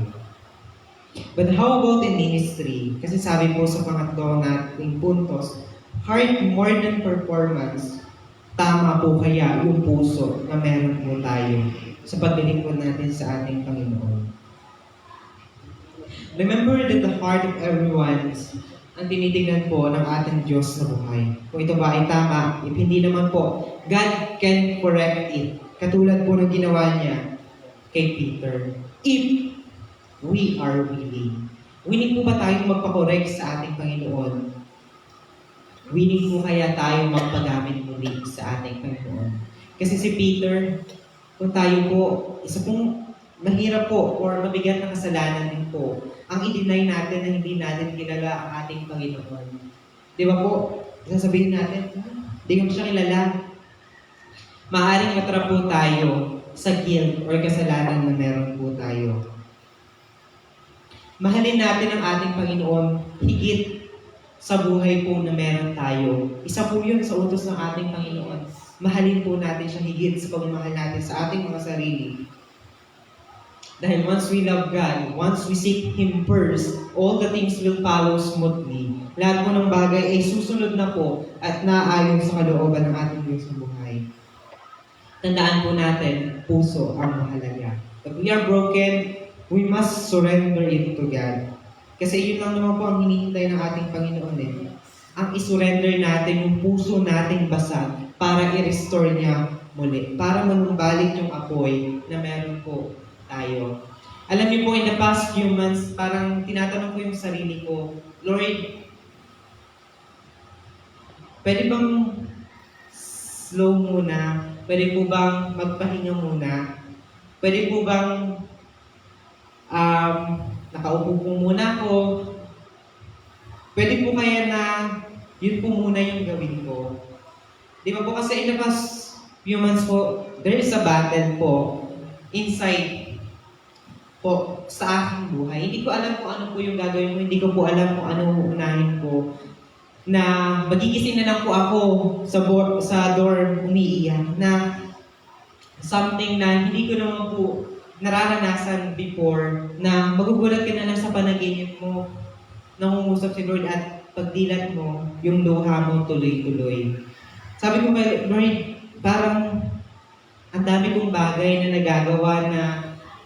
But how about in ministry? Kasi sabi po sa pangatlo nating puntos, heart more than performance. Tama po kaya yung puso na meron po tayo sa paglilingkod natin sa ating Panginoon. Remember that the heart of everyone ang tinitingnan po ng ating Diyos na buhay. Kung ito ba ay tama, if hindi naman po, God can correct it. Katulad po ng ginawa niya kay Peter. If we are willing. Willing po ba tayong magpakorek sa ating Panginoon? Willing po kaya tayong magpagamit muli sa ating Panginoon? Kasi si Peter, kung tayo po, isa pong mahirap po or mabigat na kasalanan din po, ang i-deny natin na hindi natin kilala ang ating Panginoon. Di ba po? Sasabihin natin, hindi ko siya kilala. Maaring matrap po tayo sa guilt or kasalanan na meron po tayo. Mahalin natin ang ating Panginoon higit sa buhay po na meron tayo. Isa po yun sa utos ng ating Panginoon. Mahalin po natin siya higit sa pagmamahal natin sa ating mga sarili. Dahil once we love God, once we seek Him first, all the things will follow smoothly. Lahat po ng bagay ay susunod na po at naayon sa kalooban ng ating Diyos sa buhay. Tandaan po natin, puso ang mahalaga. If we are broken, we must surrender it to God. Kasi yun lang naman po ang hinihintay ng ating Panginoon eh. Ang isurrender natin yung puso nating basag para i-restore niya muli. Para manumbalik yung apoy na meron po tayo. Alam niyo po, in the past few months, parang tinatanong ko yung sarili ko, Lord, pwede bang slow muna? Pwede po bang magpahinga muna? Pwede po bang nakaupo po muna ako? Pwede po kaya na yun po muna yung gawin ko? Di ba po kasi in the past few months po, there is a battle po inside po sa aking buhay. Hindi ko alam kung ano po yung gagawin ko, hindi ko po alam kung ano uunahin ko. Na magigising na lang po ako sa door umiiyak na something na hindi ko naman po nararanasan before na magugulat ka na lang sa panaginip mo, nangungusap si Lord at pagdilat mo, yung luha mo tuloy-tuloy. Sabi ko kay Lord, parang ang dami kong bagay na nagagawa na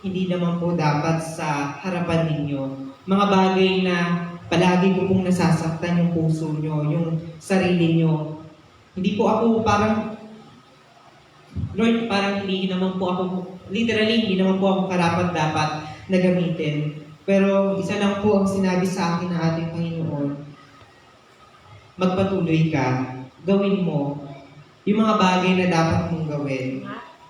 hindi naman po dapat sa harapan ninyo. Mga bagay na palagi ko pong nasasaktan yung puso nyo, yung sarili nyo. Hindi po ako parang, Lord, parang hindi naman po ako, literally, hindi naman po ako karapat-dapat na gamitin. Pero isa lang po ang sinabi sa akin ng ating Panginoon, magpatuloy ka, gawin mo yung mga bagay na dapat mong gawin.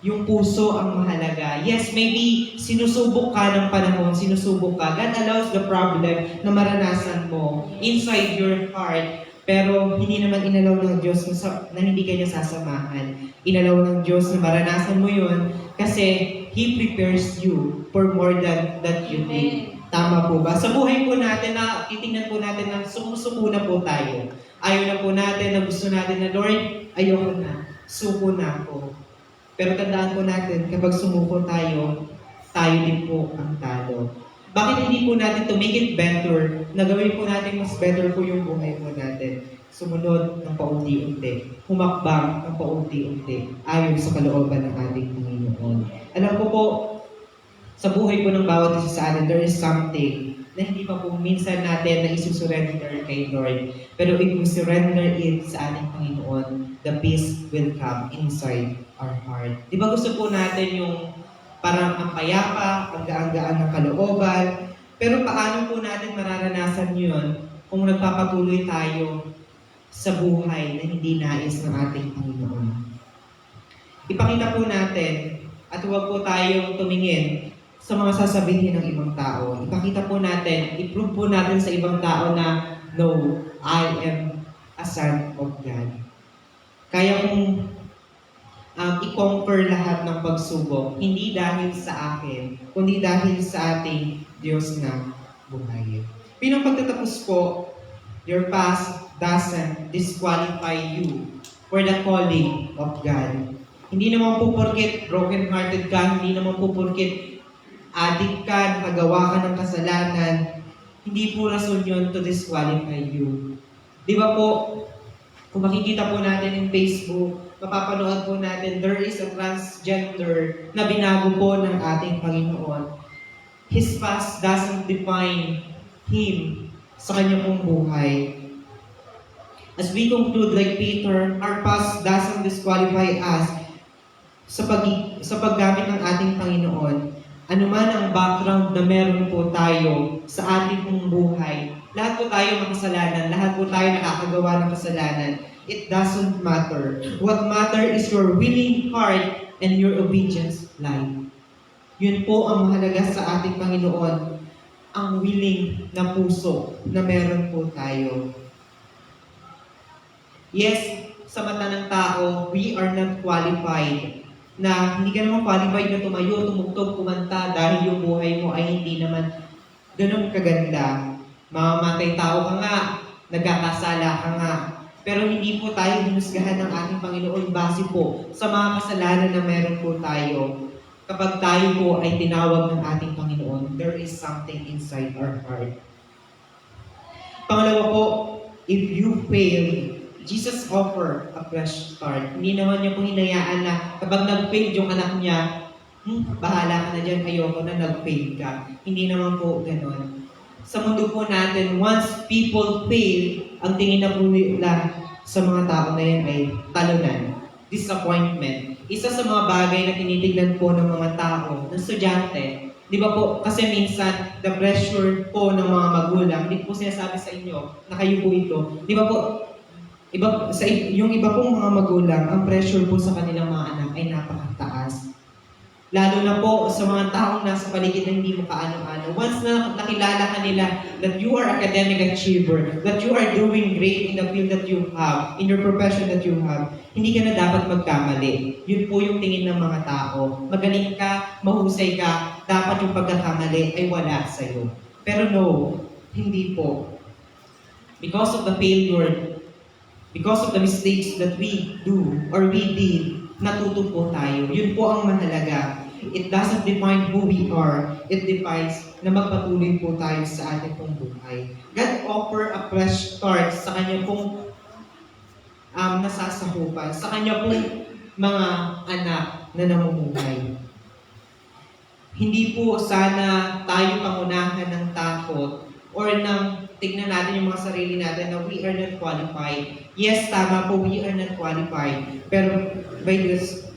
Yung puso ang mahalaga. Yes, maybe sinusubok ka ng panahon, sinusubok ka. God allows the problem na maranasan mo inside your heart. Pero hindi naman inalaw ng Diyos na hindi kanya sasamahan. Inalaw ng Diyos na maranasan mo yun kasi He prepares you for more than that you think. Tama po ba? Sa buhay po natin na titingnan po natin na sumusuko na po tayo. Ayaw na po natin na gusto natin na Lord, ayoko na. Suko na ako. Pero tandaan po natin, kapag sumuko tayo, tayo din po ang talo. Bakit hindi po natin to make it better, na gawin po natin mas better po yung buhay po natin? Sumunod ng paunti-unti, humakbang ng paunti-unti, ayon sa kalooban ng ating Panginoon. Alam ko po, sa buhay po ng bawat isa sa atin, there is something na hindi pa po minsan natin na isusurrender kay Lord. Pero if we surrender it sa ating Panginoon, the peace will come inside our heart. Di ba gusto po natin yung parang ang payapa, ang gaan-gaan ng kalooban, pero paano po natin mararanasan yun kung nagpapatuloy tayo sa buhay na hindi nais ng ating Panginoon? Ipakita po natin at huwag po tayong tumingin sa mga sasabihin ng ibang tao. Ipakita po natin, i-prove po natin sa ibang tao na, no, I am a son of God. Kaya kung i-conquer lahat ng pagsubok, hindi dahil sa akin, kundi dahil sa ating Diyos na buhay. Pinang pagtatapos po, your past doesn't disqualify you for the calling of God. Hindi naman po porket broken-hearted ka, hindi naman po porket addict ka, nakagawa ka ng kasalanan, hindi po rason yun to disqualify you. Di ba po, kung makikita po natin in Facebook, mapapanood po natin, there is a transgender na binago po ng ating Panginoon. His past doesn't define him sa kanya pong buhay. As we conclude like Peter, our past doesn't disqualify us sa paggamit ng ating Panginoon. Ano man ang background na meron po tayo sa ating pong buhay, lahat po tayo makasalanan, lahat po tayo nakakagawa ng kasalanan. It doesn't matter. What matters is your willing heart and your obedience life. Yun po ang mahalaga sa ating Panginoon, ang willing na puso na meron po tayo. Yes, sa mata ng tao, we are not qualified. Na hindi ka naman qualified na tumayo, tumugtog, kumanta dahil yung buhay mo ay hindi naman ganun kaganda. Mamamatay tao ka nga, nagkakasala ka nga. Pero hindi po tayo hinusgahan ng ating Panginoon base po sa mga kasalanan na meron po tayo. Kapag tayo po ay tinawag ng ating Panginoon, there is something inside our heart. Pangalawa po, if you fail, Jesus offer a fresh start. Hindi naman niya po hinayaan na kapag nag-fail yung anak niya, bahala ka na dyan, ayoko na nag-fail ka. Hindi naman po ganon. Sa mundo po natin, once people fail, ang tingin na po nila sa mga tao na yan ay talunan, disappointment. Isa sa mga bagay na tinitignan po ng mga tao, ng estudyante, di ba po, kasi minsan, the pressure po ng mga magulang, hindi po sinasabi sa inyo na kayo po ito. Di ba po, yung iba pong mga magulang, ang pressure po sa kanilang mga anak ay napakataas. Lalo na po sa mga taong nasa paligid na hindi mo kaano-ano. Once na nakilala ka nila that you are academic achiever, that you are doing great in the field that you have, in your profession that you have, hindi ka na dapat magkamali. Yun po yung tingin ng mga tao. Magaling ka, mahusay ka, dapat yung pagkakamali ay wala sa'yo. Pero no, hindi po. Because of the failure, because of the mistakes that we do or we did, natuto po tayo. Yun po ang mahalaga. It doesn't define who we are. It defines na magpatuloy po tayo sa ating pong buhay. God offer a fresh start sa kanya pong nasasakupan, sa kanya pong mga anak na namumuhay. Hindi po sana tayo pangunahan ng takot or ng tignan natin yung mga sarili natin na we are not qualified. Yes, tama po, we are not qualified. Pero by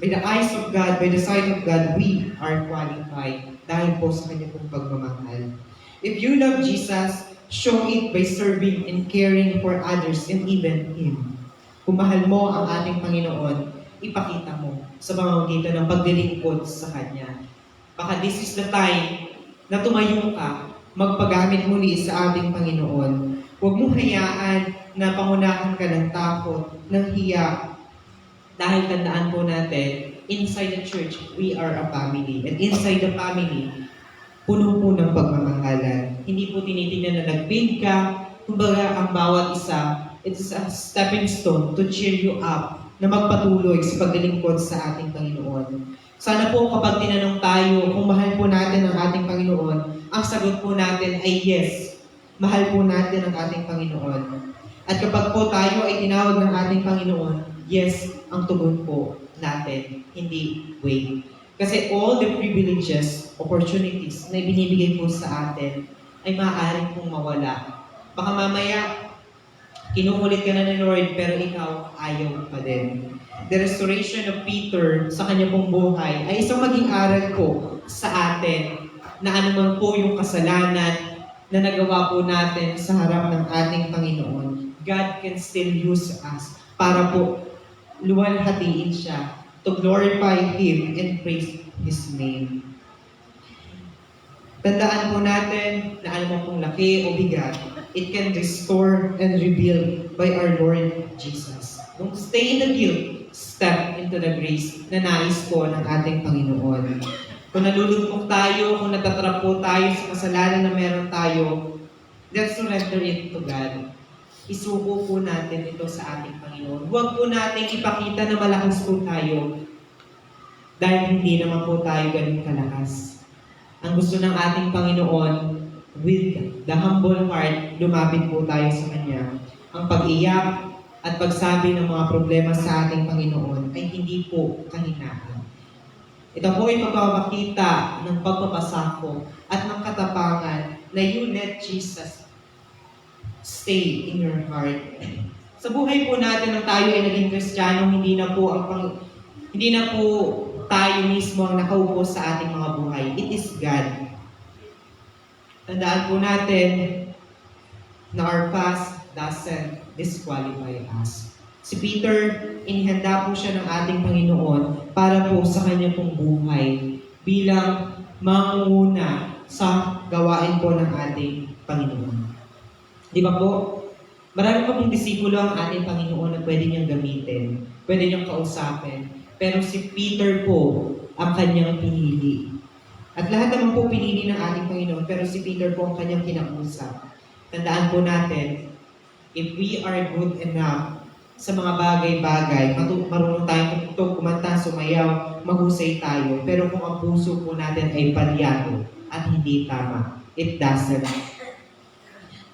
the eyes of God, by the sight of God, we are qualified dahil po sa kanya pong pagmamahal. If you love Jesus, show it by serving and caring for others and even Him. Kung mahal mo ang ating Panginoon, ipakita mo sa pamamagitan ng paglilingkod sa Kanya. Baka this is the time na tumayo ka, magpagamit muli sa ating Panginoon. Huwag mong hayaan na pangunahan ka ng takot, ng hiya. Dahil tandaan po natin, inside the church, we are a family. And inside the family, puno po ng pagmamahalan. Hindi po tinitingnan na nag-fail ka. Kumbaga, ang bawat isa, it's a stepping stone to cheer you up na magpatuloy sa paglilingkod sa ating Panginoon. Sana po kapag tinanong tayo kung mahal po natin ang ating Panginoon, ang sagot po natin ay yes. Mahal po natin ang ating Panginoon. At kapag po tayo ay tinawag ng ating Panginoon, yes, ang tugon po natin, hindi wait. Kasi all the privileges, opportunities na ibinibigay po sa atin ay maaaring pong mawala. Baka mamaya, kinukulit ka na ni Lord, pero ikaw ayaw pa din. The restoration of Peter sa kanya pong buhay ay isang maging aral po sa atin na anuman po yung kasalanan na nagawa po natin sa harap ng ating Panginoon, God can still use us para po luwalhatiin siya to glorify Him and praise His name. Tandaan po natin na anuman pong laki o bigat, it can restore and rebuild by our Lord Jesus. Don't stay in the guilt, step into the grace na nais po ng ating Panginoon. Kung nalulugmok tayo, kung natatrap po tayo sa kasalanan na meron tayo, let's surrender it to God. Isuko po natin ito sa ating Panginoon. Huwag po natin ipakita na malakas po tayo dahil hindi naman po tayo ganun kalakas. Ang gusto ng ating Panginoon, with the humble heart, lumapit po tayo sa Kanya. Ang pag-iyak at pagsabi ng mga problema sa ating Panginoon ay hindi po kahinaan. Ito po ay pagpapakita ng pagpapasako at ng katapangan na you let Jesus stay in your heart. Sa buhay po natin nang tayo ay naging Kristiyano, hindi na po tayo mismo ang nakaupo sa ating mga buhay. It is God. Tandaan po natin na our past doesn't disqualify us. Si Peter, inihanda po siya ng ating Panginoon para po sa kanya pong buhay bilang mangunguna sa gawain po ng ating Panginoon. Di ba po? Marami pa pong disipulo ang ating Panginoon na pwede niyang gamitin, pwede niyang kausapin, pero si Peter po ang kanyang pinili. At lahat naman po pinili ng ating Panginoon, pero si Peter po ang kanyang kinausap. Tandaan po natin, if we are good enough sa mga bagay-bagay, marunong tayong tugtog, kumanta, sumayaw, mahusay tayo, pero kung ang puso po natin ay palyado at hindi tama, it doesn't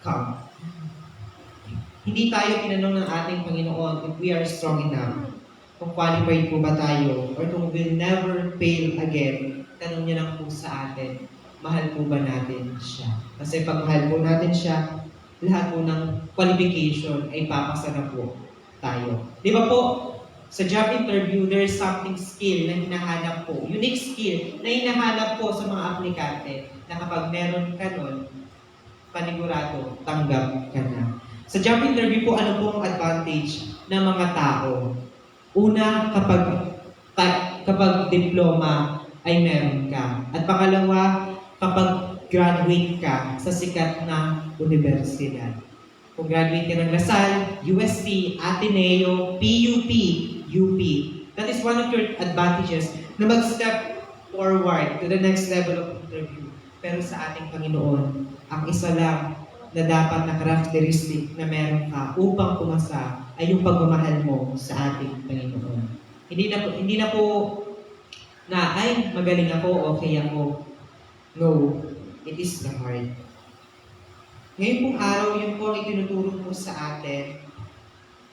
come. Hindi tayo tinanong ng ating Panginoon if we are strong enough, kung qualified po ba tayo, or kung we'll never fail again. Tanong niya lang po sa atin, mahal po ba natin siya? Kasi pag mahal po natin siya, lahat po ng qualification ay papasa na po tayo. Di ba po, sa job interview, there is something skill na hinahanap po, unique skill na hinahanap po sa mga aplikante na kapag meron ka nun, panigurado, tanggap ka na. Sa job interview po, ano po ang advantage ng mga tao? Una, kapag diploma ay meron ka. At pangalawa, kapag graduate ka sa sikat na universidad. Kung graduate ka ng Lasal, UST, Ateneo, PUP, UP. That is one of your advantages na mag-step forward to the next level of interview. Pero sa ating Panginoon, ang isa lang na dapat na characteristic na meron ka upang pumasa ay yung pagmamahal mo sa ating Panginoon. Hindi na po na, ay, magaling ako, okay ako. No, it is the heart. Ngayon pong araw, yun po ang itinuturo po sa atin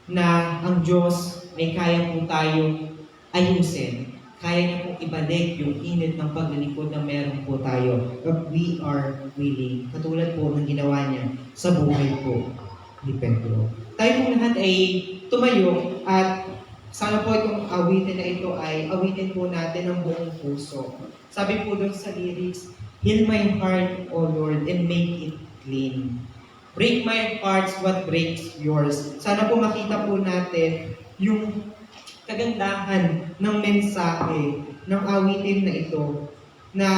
na ang Diyos ay kaya po tayo ayusin. Kaya niya pong ibalik yung init ng paglilingkod na meron po tayo. If we are willing. Katulad po ng ginawa niya sa buhay po ni Pedro. Tayo po lahat ay tumayo at sana po itong awitin na ito ay awitin po natin ng buong puso. Sabi po doon sa lyrics, heal my heart, O Lord, and make it clean. Break my heart what breaks yours. Sana po makita po natin yung kagandahan ng mensahe ng awitin na ito na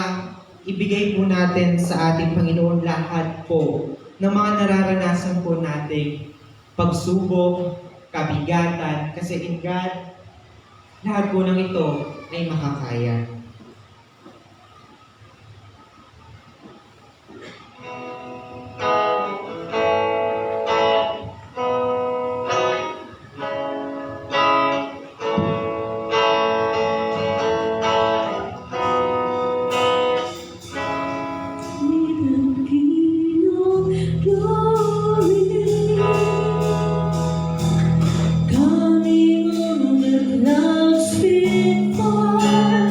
ibigay po natin sa ating Panginoon lahat po ng mga nararanasan po nating pagsubok, kabigatan, kasi in God, lahat po ng ito ay makakaya. Coming on the clouds before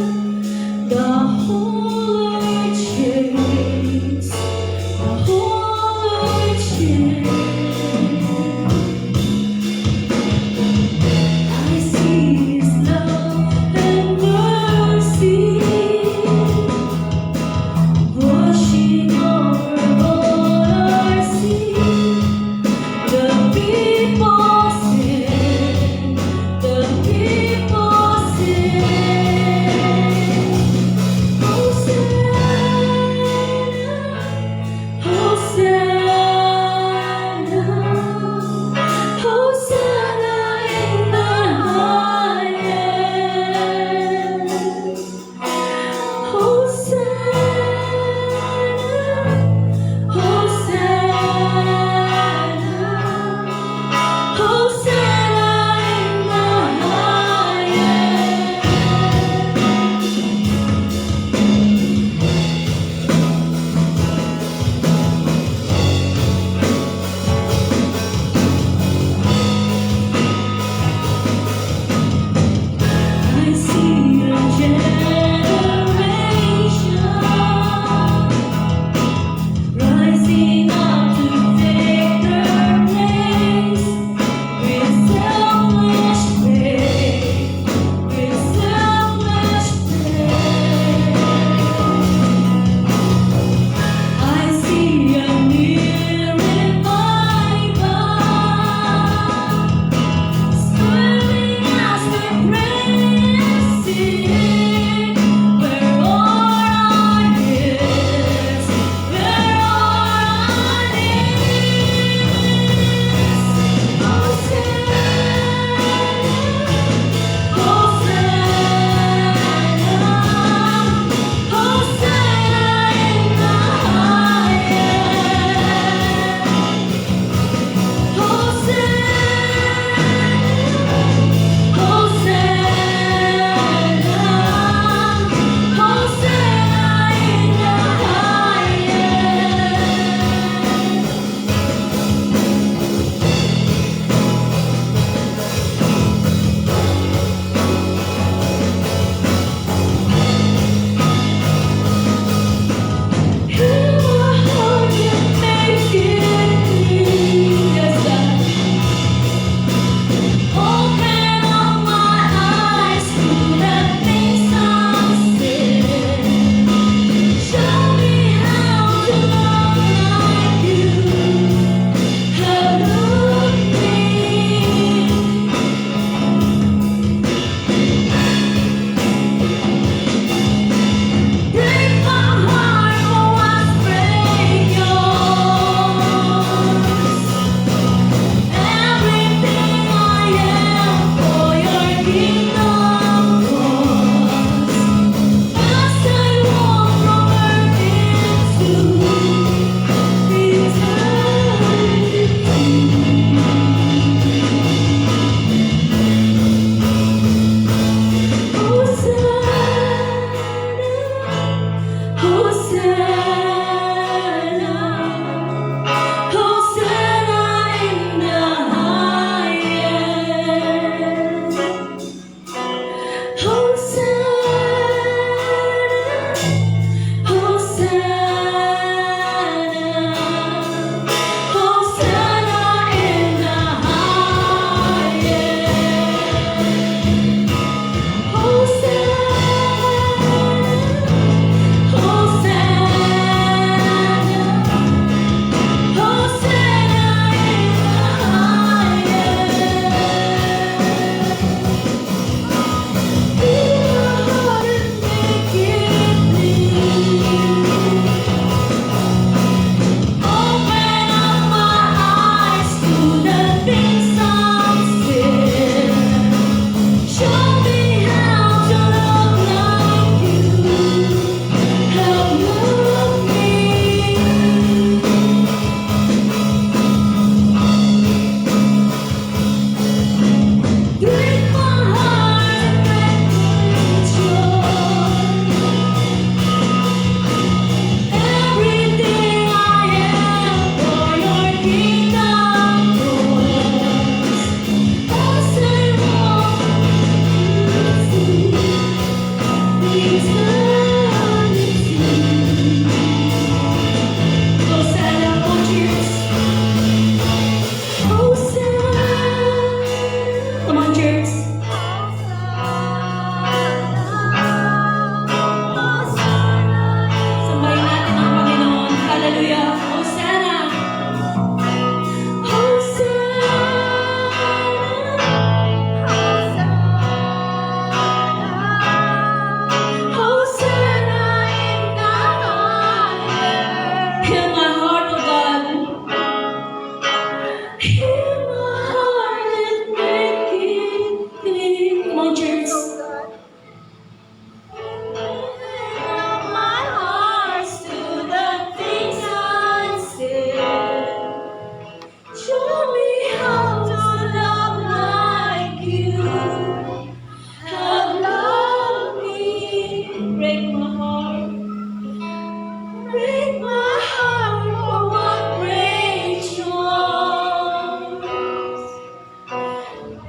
break my heart for what breaks yours.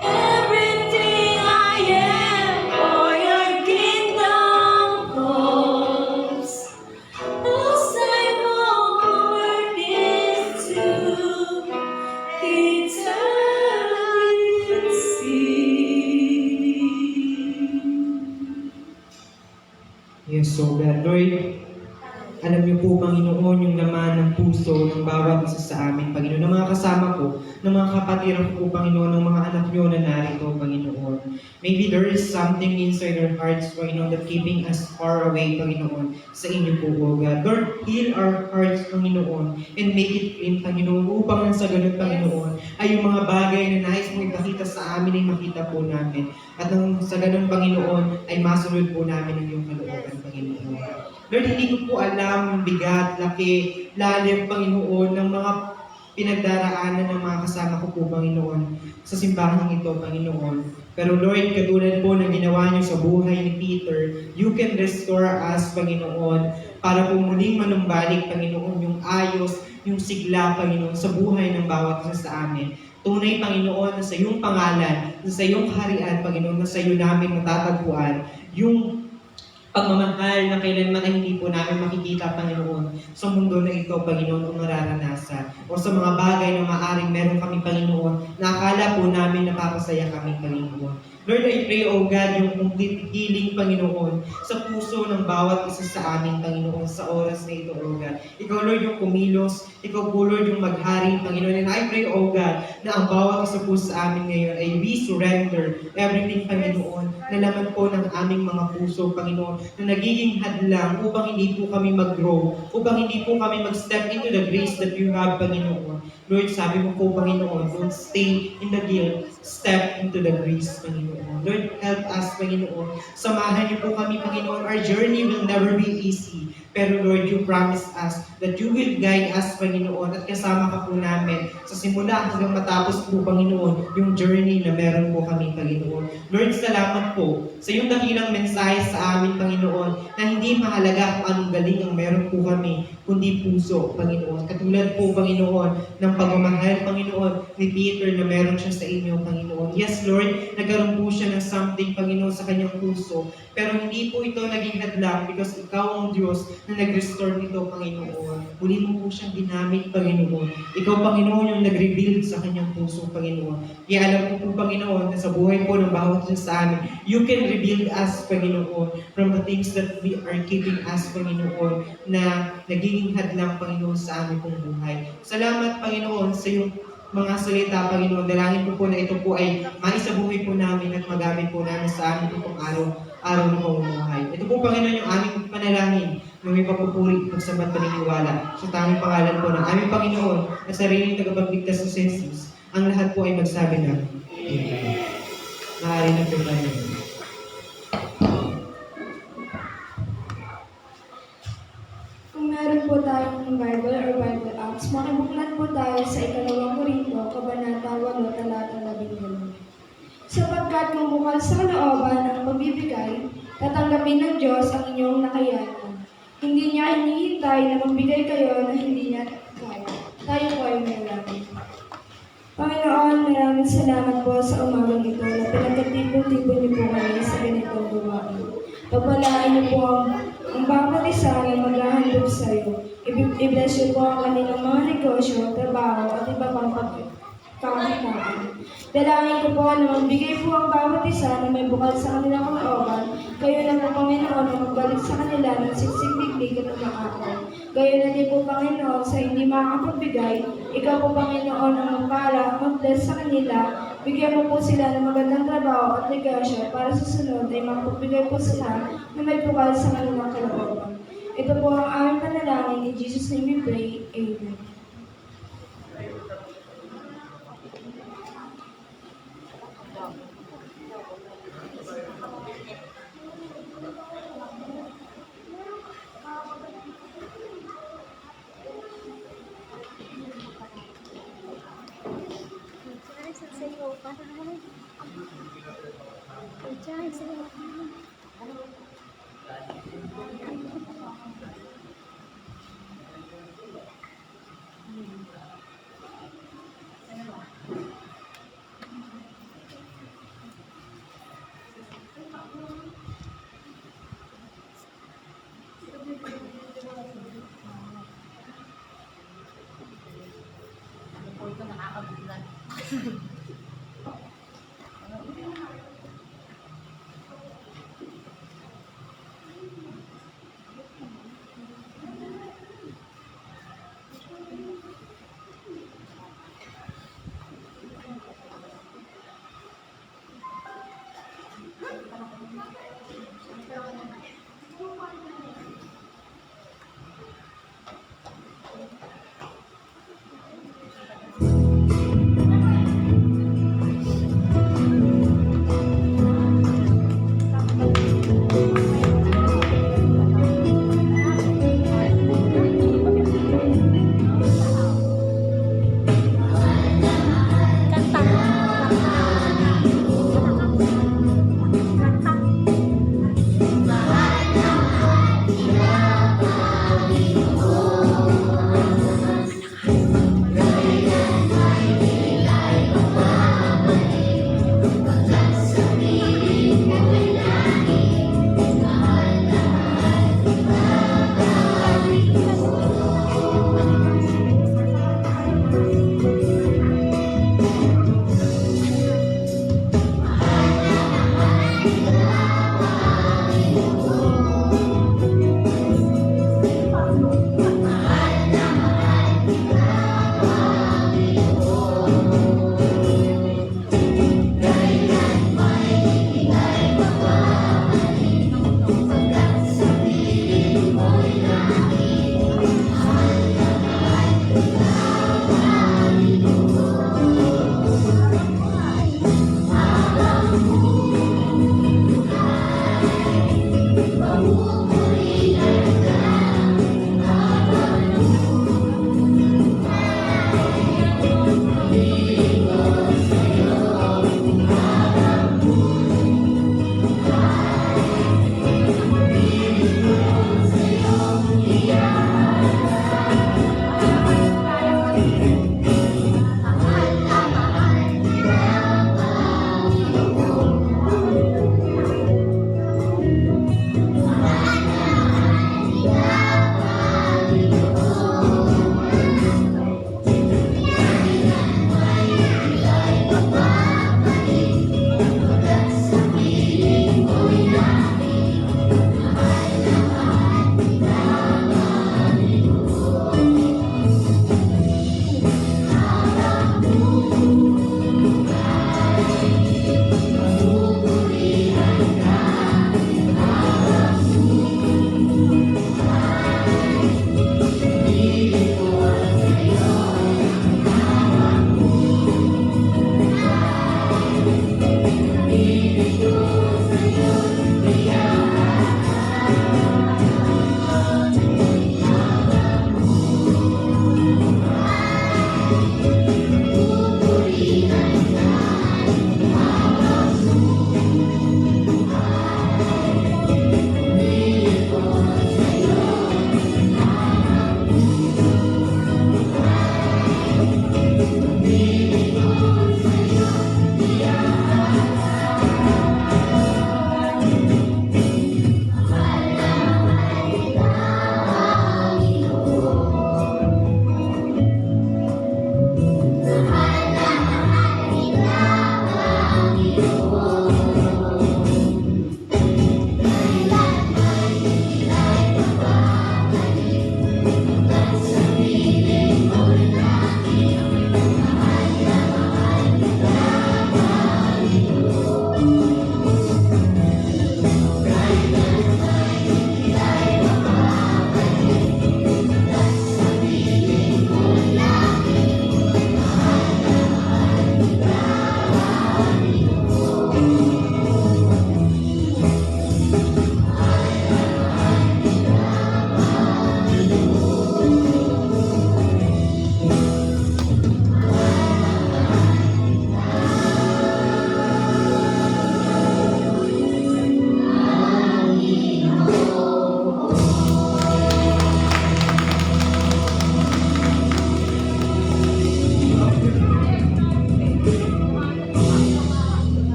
Everything I am for your kingdom calls. Most I hope forward into eternity. Yes, so God, Lord, alam niyo po, Panginoon, yung laman ng puso ng bawat isa sa amin, Panginoon, ng mga kasama ko, ng mga kapatiran ko po, Panginoon, ng mga anak niyo na narito, Panginoon. Maybe there is something inside our hearts, Panginoon, that keeping us far away, Panginoon, sa inyo po, O God. Lord, heal our hearts, Panginoon, and make it clean, Panginoon, upang nang sa ganun, Panginoon, ay yung mga bagay na nais mong ipakita sa amin ay makita po namin. At nang sa ganun, Panginoon, ay masunod po namin ang iyong kalooban, Panginoon. Lord, hindi ko po alam, bigat, laki, lalim, Panginoon, ng mga pinagdaraanan ng mga kasama ko po, Panginoon, sa simbahan ito, Panginoon. Pero Lord, katulad po ng ginawa niyo sa buhay ni Peter, you can restore us, Panginoon, para po muling manumbalik, Panginoon, yung ayos, yung sigla, Panginoon, sa buhay ng bawat isa sa amin. Tunay, Panginoon, na sa iyong pangalan, na sa iyong kaharian, Panginoon, na sa iyo namin matatagpuan, yung pagmamahal na kailanman ay hindi po namin makikita, Panginoon, sa mundo na ito, Panginoon, kung nararanasan. O sa mga bagay na maaaring meron kami, Panginoon, na akala po namin napapasaya kami, Panginoon. Lord, I pray, O God, yung complete healing, Panginoon, sa puso ng bawat isa sa amin, Panginoon, sa oras na ito, O God. Ikaw, Lord, yung kumilos. Ikaw po, Lord, yung maghari, Panginoon. And I pray, O God, na ang bawat isa po sa amin ngayon ay we surrender everything, Panginoon, na laman po ng aming mga puso, Panginoon, na nagiging hadlang upang hindi po kami mag-grow, upang hindi po kami mag-step into the grace that you have, Panginoon. Lord, sabi mo po, Panginoon, don't stay in the guilt, step into the grace, Panginoon. Lord, help us, Panginoon. Samahan niyo po kami, Panginoon. Our journey will never be easy. Pero Lord, you promise us that you will guide us, Panginoon, at kasama ka po namin sa simula hanggang matapos po, Panginoon, yung journey na meron po kami, Panginoon. Lord, salamat po sa iyong dakilang mensahe sa amin, Panginoon, na hindi mahalaga kung anong galing ang meron po kami, kundi puso, Panginoon. Katulad po, Panginoon, ng pagmamahal, Panginoon, ni Peter na meron siya sa inyo, Panginoon. Yes, Lord, nagkaroon po siya ng something, Panginoon, sa kanyang puso. Pero hindi po ito naging hadlang because ikaw ang Diyos na nag-restore nito, Panginoon. Muli mo po siyang ginamit, Panginoon. Ikaw, Panginoon, yung nag-rebuild sa kanyang puso, Panginoon. Kaya alam ko po, Panginoon, na sa buhay po ng bawat isa sa amin, you can rebuild us, Panginoon, from the things that we are keeping us, Panginoon, na nagiging hadlang, Panginoon, sa aming pong buhay. Salamat, Panginoon, sa iyong mga salita, Panginoon. Dalangin ko po na ito po ay maisabuhay po namin at magamit po namin sa aming pong araw na pamumuhay. Ito po, Panginoon, yung aming panalangin na may papupuri at sabat paniniwala sa tanging pangalan po ng aming Panginoon at sariling tagapagligtas sa Jesus. Ang lahat po ay magsabi na Amen. Maaari na po tayo. Kung meron po tayong Bible or Bible apps, makibuklat po tayo sa 2 Korinto, Kabanata 8, Talata 11. Sapagkat kung bukal sa kalooban ang pagbibigay, tatanggapin ng Diyos ang inyong nakayanan. Hindi niya hinihintay na magbigay kayo na hindi niya kaya. Tayo po ay manalangin. Panginoon, maraming salamat po sa umagang ito na pinagkatipon-tipon niyo po kami sa ganitong gawain. Pagpalaan niyo po ang bawat isa na maghahandog sa iyo. I-bless niyo po ang kanilang mga negosyo, trabaho at iba pang pagkakitaan. Dalangin ko po na magbigay po ang bawat isa na may bukal sa kanilang kalooban. Kayo na po, Panginoon, na magbalik sa kanila ng siksik-biglig at umakakal. Gayon na din po, Panginoon, sa hindi makakapagbigay, ikaw po, Panginoon, ang magpala, mag-bless sa kanila. Bigyan mo po sila ng magandang trabaho at negosyo para sa sunod ay makapagbigay po sila na may bukal sa kanilang kalooban. Ito po ang aming panalangin. In Jesus' name we pray. Amen.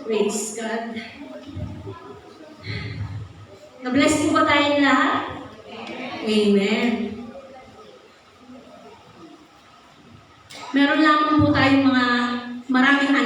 Praise God. Na-bless po ba tayong lahat? Amen. Meron lamang po tayong mga maraming anak.